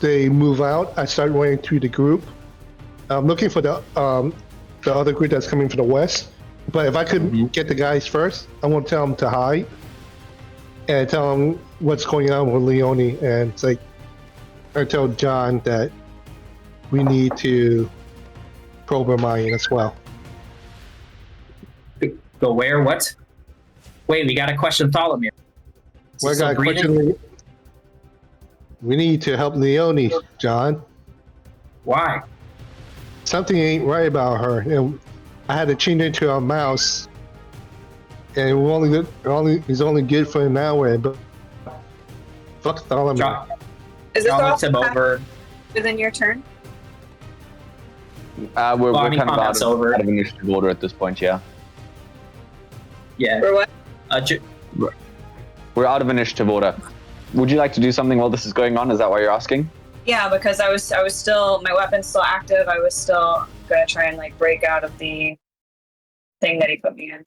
they move out, I start running through the group. I'm looking for the other group that's coming from the west. But if I could get the guys first, I want to tell them to hide and tell them what's going on with Leone. And it's like, I tell John that we need to probe her mind as well. Go where? What? Wait, we got to question Tholomir. We got a question. We need to help Leone, John. Why? Something ain't right about her. And I had to change into a mouse, and it's only good for an hour. But fuck Tholomir. John, Is this John all looks him over. within your turn? We're I mean, kind of combat's out over. of initiative order at this point, yeah. Yeah. Or what? We're out of initiative order. Would you like to do something while this is going on? Is that why you're asking? Yeah, because I was still, my weapon's still active. I was still gonna try and like break out of the thing that he put me in.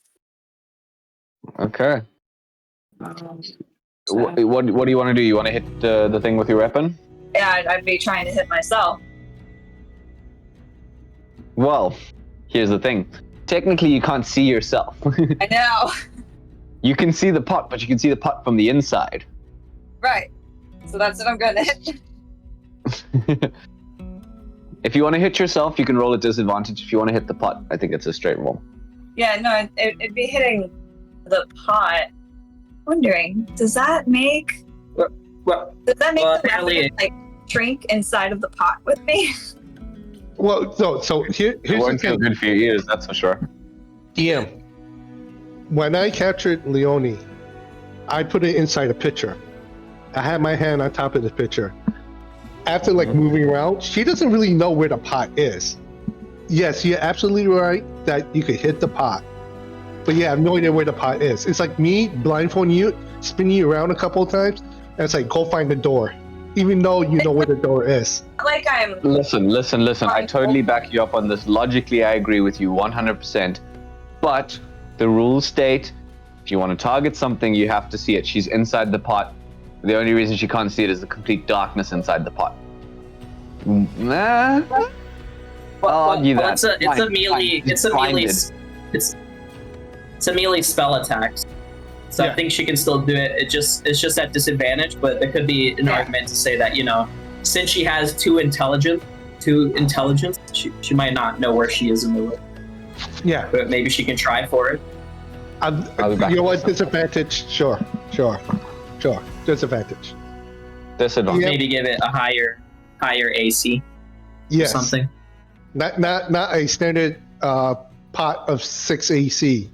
Okay. So, What do you want to do? You want to hit the thing with your weapon? yeah, I'd be trying to hit myself. Well, here's the thing. Technically, you can't see yourself. I know. You can see the pot, but you can see the pot from the inside. Right. So that's what I'm gonna hit. If you want to hit yourself, you can roll at disadvantage. If you want to hit the pot, I think it's a straight roll. Yeah, no, it'd be hitting the pot. Wondering, does that make Well, the apparently- weapon like shrink inside of the pot with me? Well, so here's It the won't feel thing. good for your ears, that's for sure. DM. When I captured Leone, I put it inside a pitcher. I had my hand on top of the pitcher. After moving around, she doesn't really know where the pot is. Yes, you're absolutely right that you could hit the pot, but you have no idea where the pot is. It's like me blindfolding you, spinning you around a couple of times, and it's like, go find the door, even though you know where the door is. Like I'm. Listen. I totally back you up on this. Logically, I agree with you 100%. But the rules state, if you want to target something, you have to see it. She's inside the pot. The only reason she can't see it is the complete darkness inside the pot. Nah. I'll argue that. It's a melee. Fine. It's a melee. Blinded. It's a melee spell attack. So Yeah. I think she can still do it. It's just at disadvantage, but there could be an argument to say that, since she has two intelligence, she might not know where she is in the room. Yeah. But maybe she can try for it. I'll be back. You know what? Disadvantage? Sure. Disadvantage. Disadvantage. Yeah. Maybe give it a higher AC Yes. or something. Not a standard pot of 6 AC.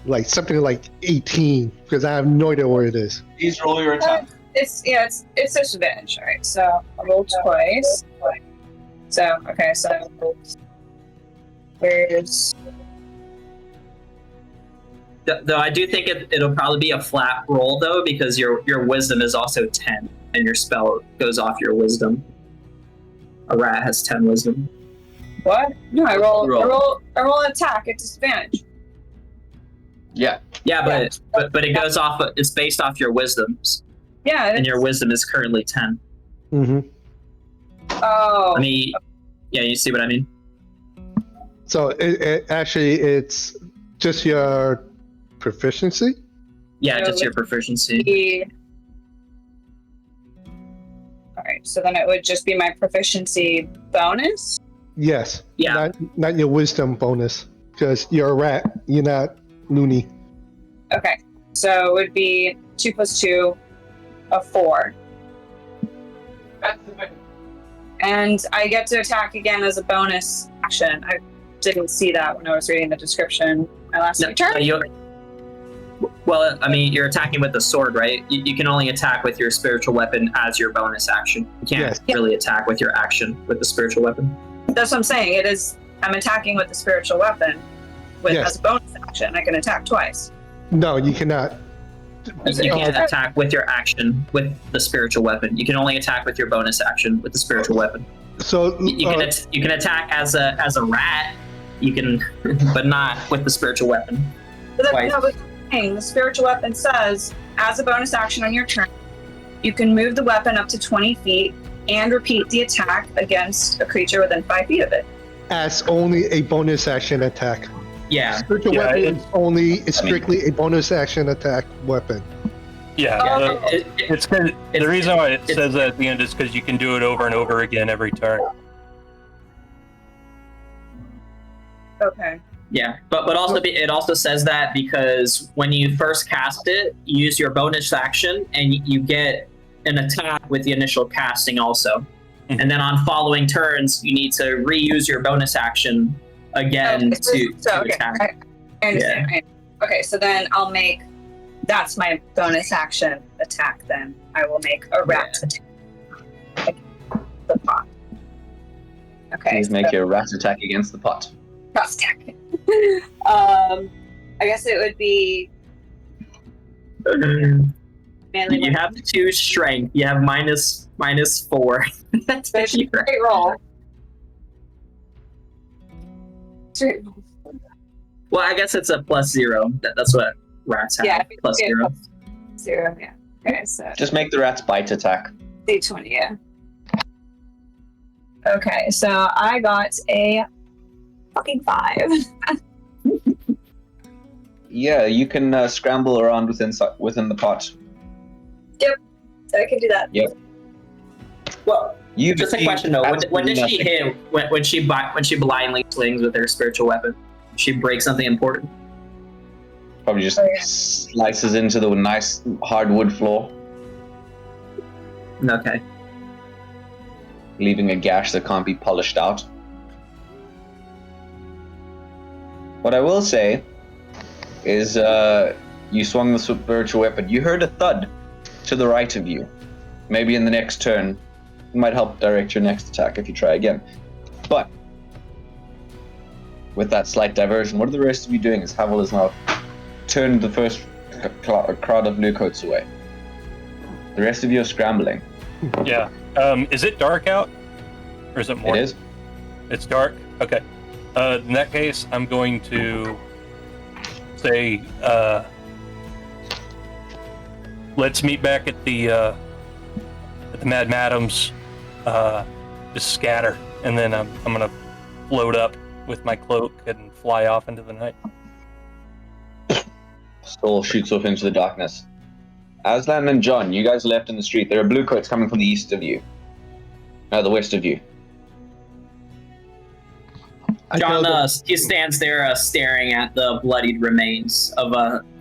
Like something like 18, because I have no idea where it is. Please roll your attack. It's disadvantage. All right, so I rolled twice. So where's Though I do think it'll probably be a flat roll though, because your wisdom is also 10, and your spell goes off your wisdom. A rat has 10 wisdom. what? No, I roll an attack at disadvantage. Yeah. Yeah, but it goes off. It's based off your wisdoms, Yeah. and your wisdom is currently 10. Mm-hmm. Oh. I mean, yeah, you see what I mean? So it's just your proficiency. Yeah, So just your let's proficiency. All right, so then it would just be my proficiency bonus. Yes. Yeah. Not your wisdom bonus, because you're a rat. You're not loony. Okay, so it would be 2 + 2, 4. And I get to attack again as a bonus action. I didn't see that when I was reading the description my last turn. Well, I mean, you're attacking with the sword, right? You can only attack with your spiritual weapon as your bonus action. You can't Yes. really attack with your action with the spiritual weapon. That's what I'm saying. I'm attacking with the spiritual weapon Yes. as a bonus action. I can attack twice. No, you cannot. You can't attack with your action with the spiritual weapon. You can only attack with your bonus action with the spiritual weapon. So You can attack as a rat. You can, but not with the spiritual weapon. Twice. No, but the spiritual weapon says, as a bonus action on your turn, you can move the weapon up to 20 feet and repeat the attack against a creature within 5 feet of it. as only a bonus action attack. Yeah. Spiritual weapon is strictly a bonus action attack weapon. Yeah, it's the reason why it says that at the end is because you can do it over and over again every turn. Okay. Yeah, but also it also says that because when you first cast it, you use your bonus action and you get an attack with the initial casting also. And then on following turns, you need to reuse your bonus action again to attack. I understand. Yeah. Okay, so then I'll make, that's my bonus action attack then. I will make a rat attack. The pot. Okay. Please make your rat attack against the pot. Rat attack. I guess it would be... You have 2 strength. You have minus 4. That's a great roll. Well, I guess it's a +0. That's what rats have. Yeah, +0. +0, yeah. Okay, so Just make the rat's bite attack. D20, yeah. Okay, so I got a fucking 5. Yeah, you can scramble around within the pot. Yep, I can do that. Yep. Well, just a question though. When did she hit? When she blindly swings with her spiritual weapon, she breaks something important. Probably just slices into the nice hardwood floor, Okay. leaving a gash that can't be polished out. What I will say is, you swung the spiritual weapon. You heard a thud to the right of you. Maybe in the next turn, it might help direct your next attack if you try again. But with that slight diversion, what are the rest of you doing as Havel has now turned the first crowd of bluecoats away? The rest of you are scrambling. Yeah. Is it dark out? Or is it morning? It is. It's dark? Okay. In that case, I'm going to say, let's meet back at the Mad Madams. Just scatter, and then I'm gonna float up with my cloak and fly off into the night. Skull shoots off into the darkness. Aslan and John, you guys are left in the street. There are bluecoats coming from the east of you. The west of you. John, he stands there staring at the bloodied remains of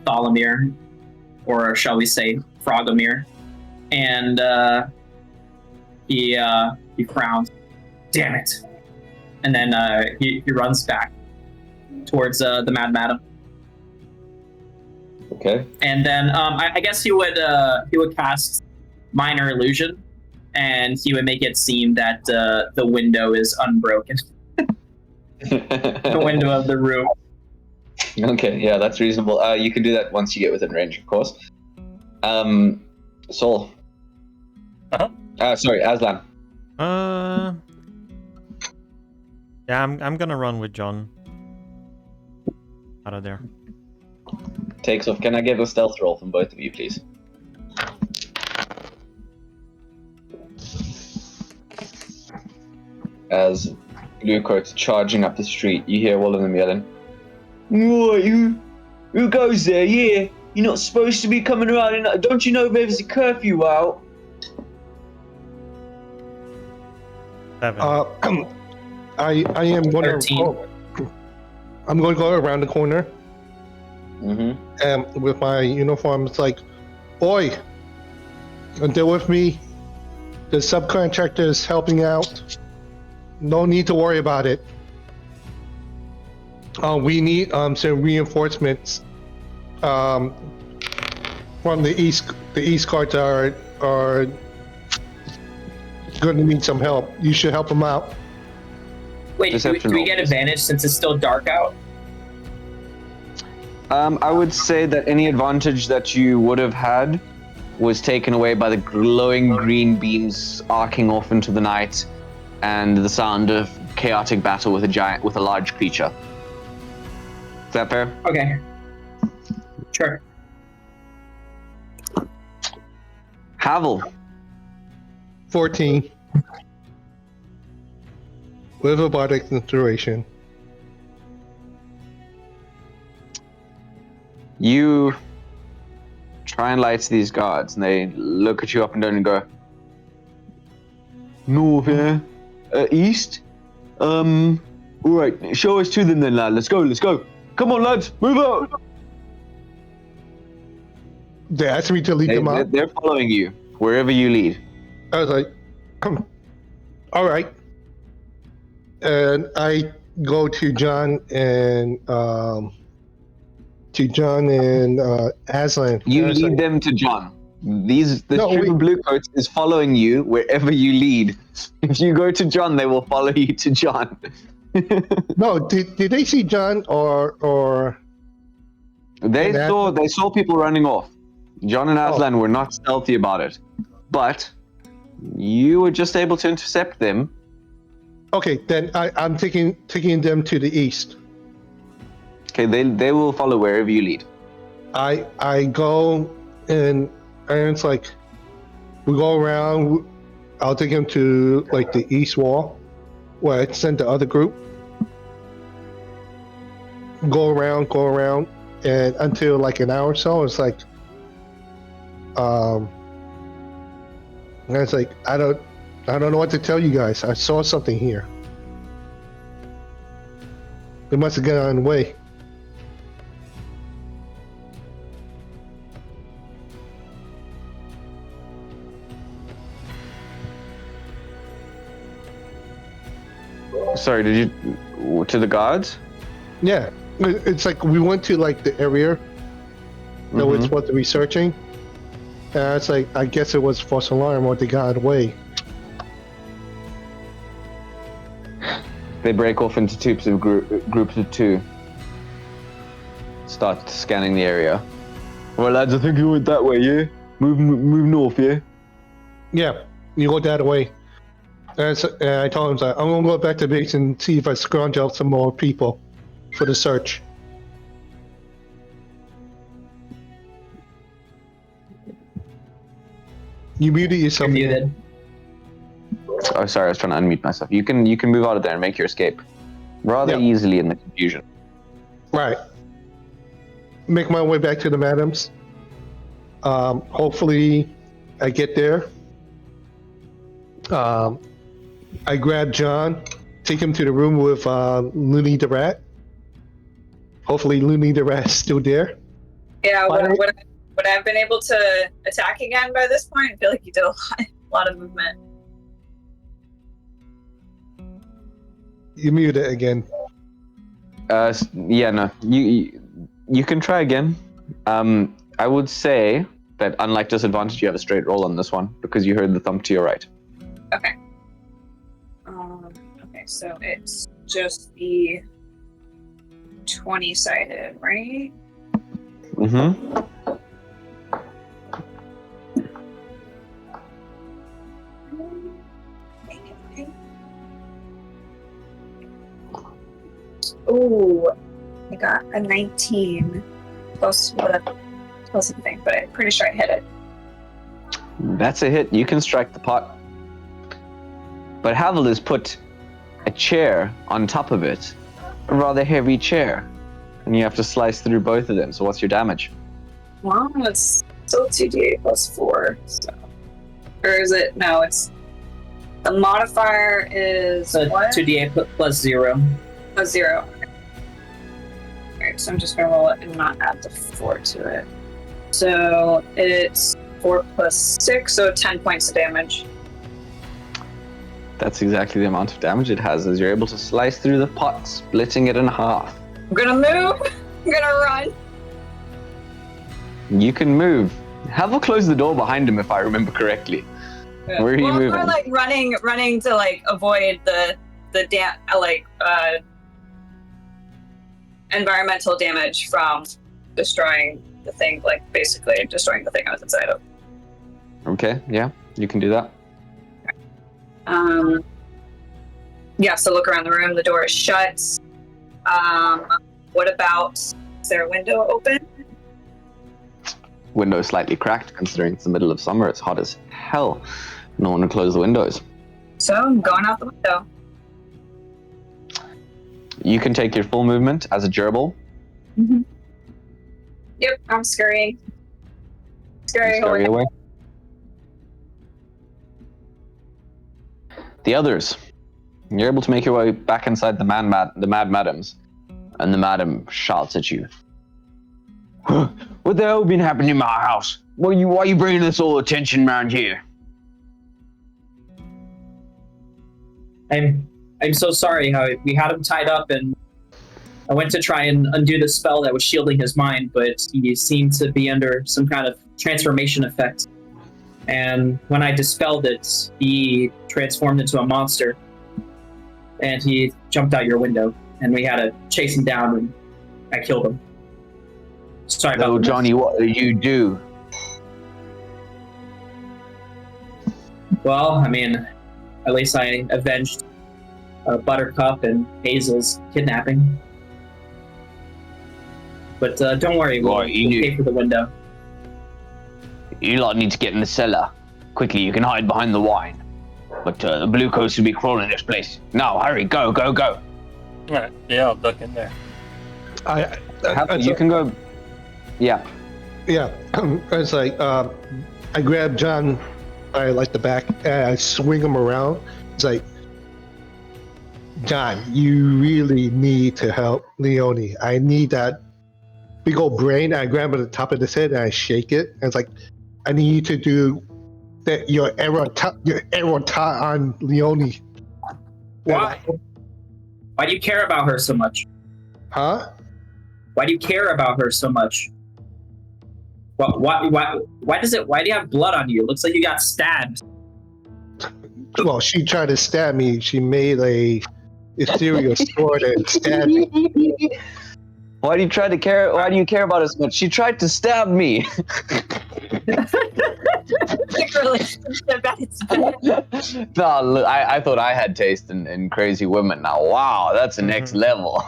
Thalamir, or shall we say, Frogomir, and he frowns. Damn it! And then he runs back towards the Mad Madam. Okay. And then I guess he would cast Minor Illusion, and he would make it seem that the window is unbroken. The window of the room. Okay, yeah, that's reasonable. You can do that once you get within range, of course. Saul. Sorry, Aslan. Yeah, I'm gonna run with John out of there. Takes off. Can I get a stealth roll from both of you, please? As bluecoats charging up the street, you hear all of them yelling, "What, who goes there? Yeah, you're not supposed to be coming around. Don't you know there's a curfew out?" 7. I am going 13. I'm going to go around the corner. Mm-hmm. And with my uniform, it's like, "Oi, deal with me. The subcontractor is helping out. No need to worry about it. We need some reinforcements from the east. The east guards are going to need some help. You should help them out." Wait, do we get advantage since it's still dark out? I would say that any advantage that you would have had was taken away by the glowing green beams arcing off into the night and the sound of chaotic battle with a large creature. Is that fair? Okay. Sure. Havel. 14. With a bardic inspiration. You try and light these guards, and they look at you up and down and go, north, east? Alright, show us to them then, lad. Let's go. Come on, lads, move out! They asked me to lead them out. They're following you, wherever you lead. I was like, all right. And I go to John and Aslan. You And I was lead like, them to John. This No, troop we- of bluecoats is following you wherever you lead. If you go to John, they will follow you to John. No, did they see John or They And saw people running off. John and Oh. Aslan were not stealthy about it, but you were just able to intercept them. Okay, then I'm taking them to the east. Okay, they will follow wherever you lead. I go and it's like we go around. I'll take him to like the east wall where I sent the other group. Go around, and until like an hour or so, it's like, and it's like I don't know what to tell you guys. I saw something here. They must have gotten on the way. Sorry, did you to the guards? Yeah, it's like we went to like the area that we're Mhm. supposed to be searching. And it's like I guess it was false alarm or they got away. They break off into groups of two. Start scanning the area. Well, lads, I think you went that way, yeah? Move north, yeah? Yeah, you go that way. And I told him, like, I'm gonna go back to base and see if I scrounge out some more people for the search. You muted yourself. You're muted. Oh, sorry, I was trying to unmute myself. You can move out of there and make your escape rather Yep. easily in the confusion. Right. Make my way back to the Madams. Hopefully, I get there. I grab John, take him to the room with Looney the Rat. Hopefully, Looney the Rat's still there. Yeah, Why don't- would I have been able to attack again by this point? I feel like you did a lot of movement. You muted again. Yeah, no. You can try again. I would say that unlike disadvantage, you have a straight roll on this one because you heard the thump to your right. Okay. Okay, so it's just the 20-sided, right? Mm-hmm. Ooh, I got a 19 plus the thing, but I'm pretty sure I hit it. That's a hit. You can strike the pot. But Havel has put a chair on top of it. A rather heavy chair. And you have to slice through both of them. So what's your damage? Well, it's still 2d8 plus 4, so. Or is it? No, it's. The modifier is So what? 2d8 plus 0. A 0. Alright, so I'm just gonna roll it and not add the 4 to it. So it's 4 plus 6, so 10 points of damage. That's exactly the amount of damage it has as you're able to slice through the pot, splitting it in half. I'm gonna move! I'm gonna run! You can move. Havel closed the door behind him if I remember correctly. Where are you well, moving? I'm like running to like avoid the environmental damage from destroying the thing, like basically destroying the thing I was inside of. Okay, yeah, you can do that. Yeah, so look around the room. The door is shut. What about, is there a window open? Window slightly cracked, considering it's the middle of summer. It's hot as hell. No one will close the windows. So I'm going out the window. You can take your full movement as a gerbil. Mm-hmm. Yep, I'm scurrying. Scurrying Scurry away. away. The others. You're able to make your way back inside the Mad Madams. And the madam shouts at you. What the hell been happening in my house? Why are you bringing this all attention around here? I'm so sorry how we had him tied up, and I went to try and undo the spell that was shielding his mind, but he seemed to be under some kind of transformation effect. And when I dispelled it, he transformed into a monster, and he jumped out your window, and we had to chase him down, and I killed him. Sorry about Oh, that. Johnny, what did you do? Well, I mean, at least I avenged Buttercup and Hazel's kidnapping. But don't worry, we'll pay for the window. You lot need to get in the cellar. Quickly, you can hide behind the wine. But the blue coats will be crawling this place. Now, hurry, go. Alright, yeah, I'll duck in there. You can go. Yeah. Yeah, I was like, I grab John by like the back and I swing him around. It's like, John, you really need to help Leonie. I need that big old brain. I grab him at the top of his head and I shake it. And it's like, I need you to do that. Your arrow on Leonie. Why? Why do you care about her so much? Huh? Why do you care about her so much? Why do you have blood on you? It looks like you got stabbed. Well, she tried to stab me. She made a ethereal sword and stabbed me. Why do you care about us so much? She tried to stab me. Relationship at its best. No, look, I thought I had taste in crazy women. Now, wow, that's the next level.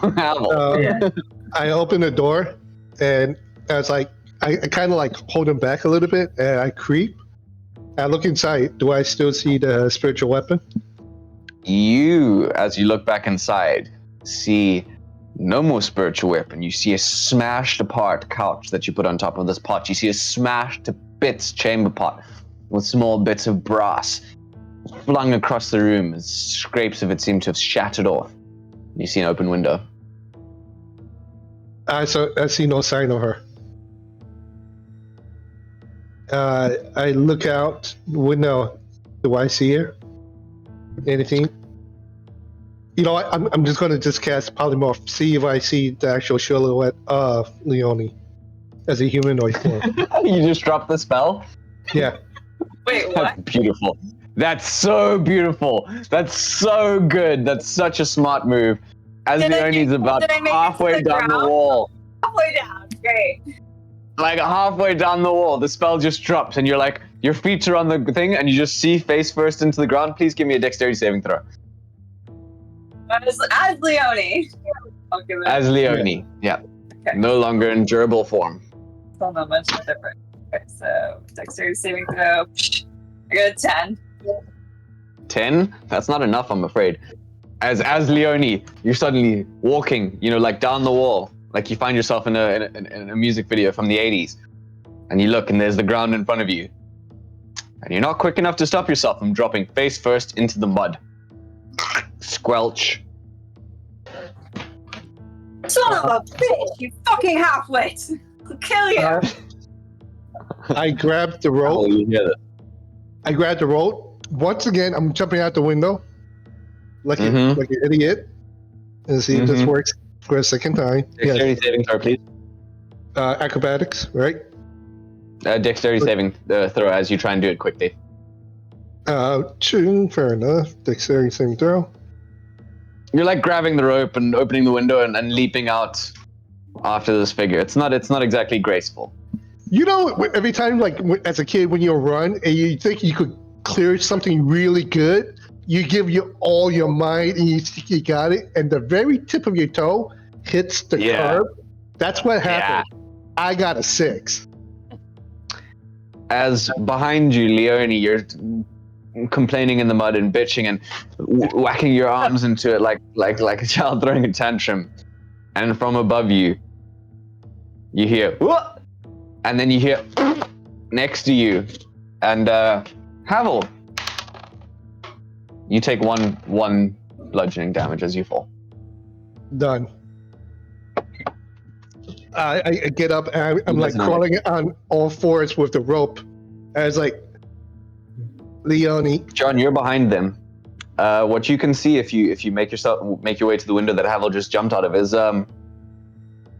I open the door, and I was like, I kind of like hold him back a little bit, and I creep. I look inside. Do I still see the spiritual weapon? You, as you look back inside, see no more spiritual weapon. You see a smashed apart couch that you put on top of this pot. You see a smashed to bits chamber pot with small bits of brass flung across the room as scrapes of it seem to have shattered off. You see an open window. I see no sign of her. I look out the window. Do I see her? Anything? You know what? I'm just going to cast polymorph. See if I see the actual silhouette of Leonie as a humanoid form. You just dropped the spell? Yeah. Wait, what? That's beautiful. That's so beautiful. That's so good. That's such a smart move. As Leonie's about halfway down the wall. Halfway down, great. Like halfway down the wall, the spell just drops, and you're like, your feet are on the thing, and you just see face first into the ground. Please give me a dexterity saving throw. As Leonie. I'll give it. As Leonie, yeah. Okay. No longer in gerbil form. Still not much different. Okay, so dexterity saving throw. I got a 10. 10? That's not enough, I'm afraid. As Leonie, you're suddenly walking, like down the wall, like you find yourself in a music video from the 80s, and you look, and there's the ground in front of you, and you're not quick enough to stop yourself from dropping face first into the mud. Squelch. Son of a bitch! You fucking halfwit! I'll kill you! I grabbed the rope. Oh, you hear that? I grabbed the rope. Once again, I'm jumping out the window like an idiot, and see if this works for a second time. Dexterity saving throw, please. Acrobatics, right? Dexterity saving throw as you try and do it quickly. Fair enough. Dexterity saving throw. You're like grabbing the rope and opening the window and leaping out after this figure. It's not exactly graceful. You know, every time, like as a kid, when you run and you think you could clear something really good, you give you all your mind and you think you got it, and the very tip of your toe hits the curb. That's what happened. I got a 6. As behind you, Leone, you're complaining in the mud and bitching and whacking your arms into it like a child throwing a tantrum. And from above you, you hear, "Whoa!" And then you hear next to you, and Havel, you take one bludgeoning damage as you fall. Done. I get up and I'm like crawling on all fours with the rope. I was like, Leone. John, you're behind them. What you can see if you make your way to the window that Havel just jumped out of is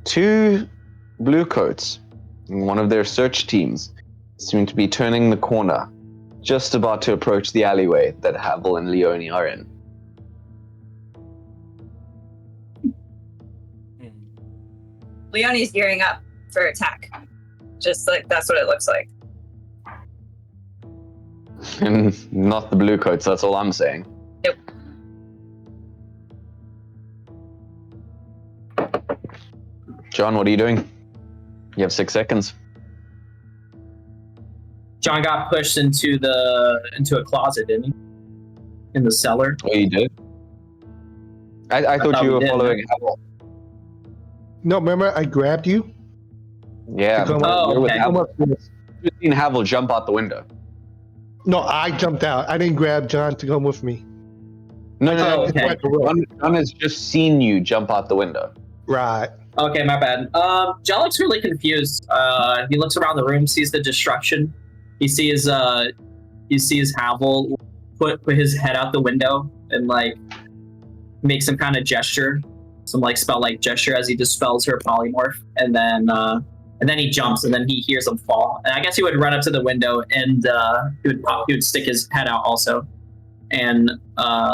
2 blue coats. One of their search teams seem to be turning the corner, just about to approach the alleyway that Havel and Leone are in. Leonie's gearing up for attack. Just like that's what it looks like. And not the blue coats, that's all I'm saying. Nope. John, what are you doing? You have 6 seconds. John got pushed into a closet, didn't he? In the cellar. Oh, you did? I thought you were following Havel. No, remember I grabbed you? Yeah, Oh, with okay. Havel. You've seen Havel jump out the window. No, I jumped out. I didn't grab John to come with me. No, okay. John has just seen you jump out the window. Right. Okay, my bad. John looks really confused. He looks around the room, sees the destruction. He sees Havel put his head out the window and like make some kind of gesture, some like spell-like gesture as he dispels her polymorph, and then he jumps, and then he hears him fall. And I guess he would run up to the window and he would stick his head out also, and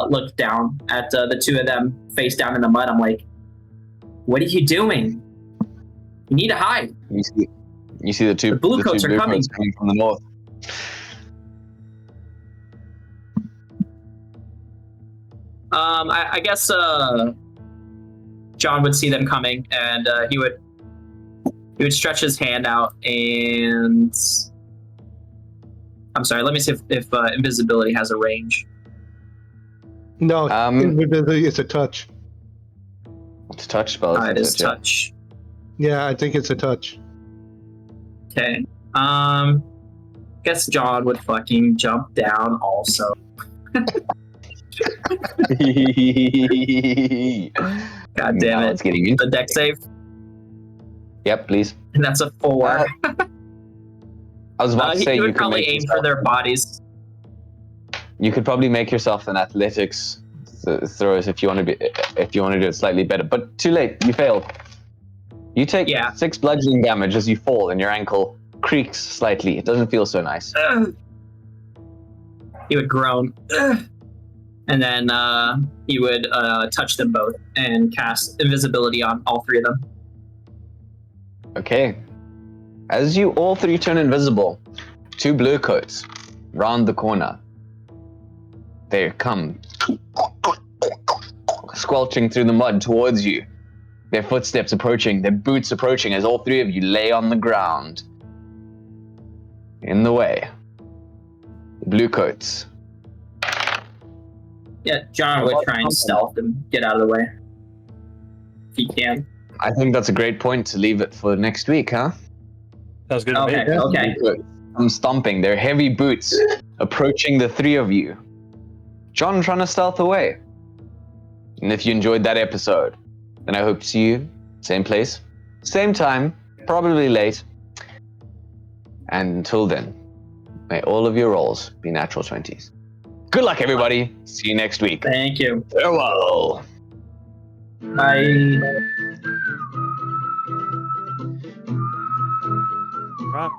look down at the 2 of them face down in the mud. I'm like, what are you doing? You need to hide. You see the two blue coats are coming from the north. I guess John would see them coming, and he would stretch his hand out, and I'm sorry. Let me see if invisibility has a range. No, invisibility is a touch. It's a touch spell. It is touch. Yeah, I think it's a touch. Okay. Guess John would fucking jump down also. God damn it. It's getting into the deck save. Yep, please. And that's a 4. I was about to say he you would could probably make aim yourself, for their bodies. You could probably make yourself an athletics throws if you want to do it slightly better. But too late. You failed. You take 6 bludgeoning damage as you fall, and your ankle creaks slightly. It doesn't feel so nice. He would groan. And then he would touch them both and cast invisibility on all 3 of them. Okay. As you all 3 turn invisible, 2 blue coats round the corner. They come squelching through the mud towards you. Their footsteps approaching, their boots approaching as all 3 of you lay on the ground. In the way. Blue coats. Yeah, John would try and stealth and get out of the way. If he can. I think that's a great point to leave it for next week, huh? Sounds good to me. Okay. I'm stomping, their heavy boots approaching the 3 of you. John trying to stealth away. And if you enjoyed that episode, then I hope to see you same place, same time, probably late. And until then, may all of your rolls be natural 20s. Good luck, everybody. See you next week. Thank you. Farewell. Bye. Rob.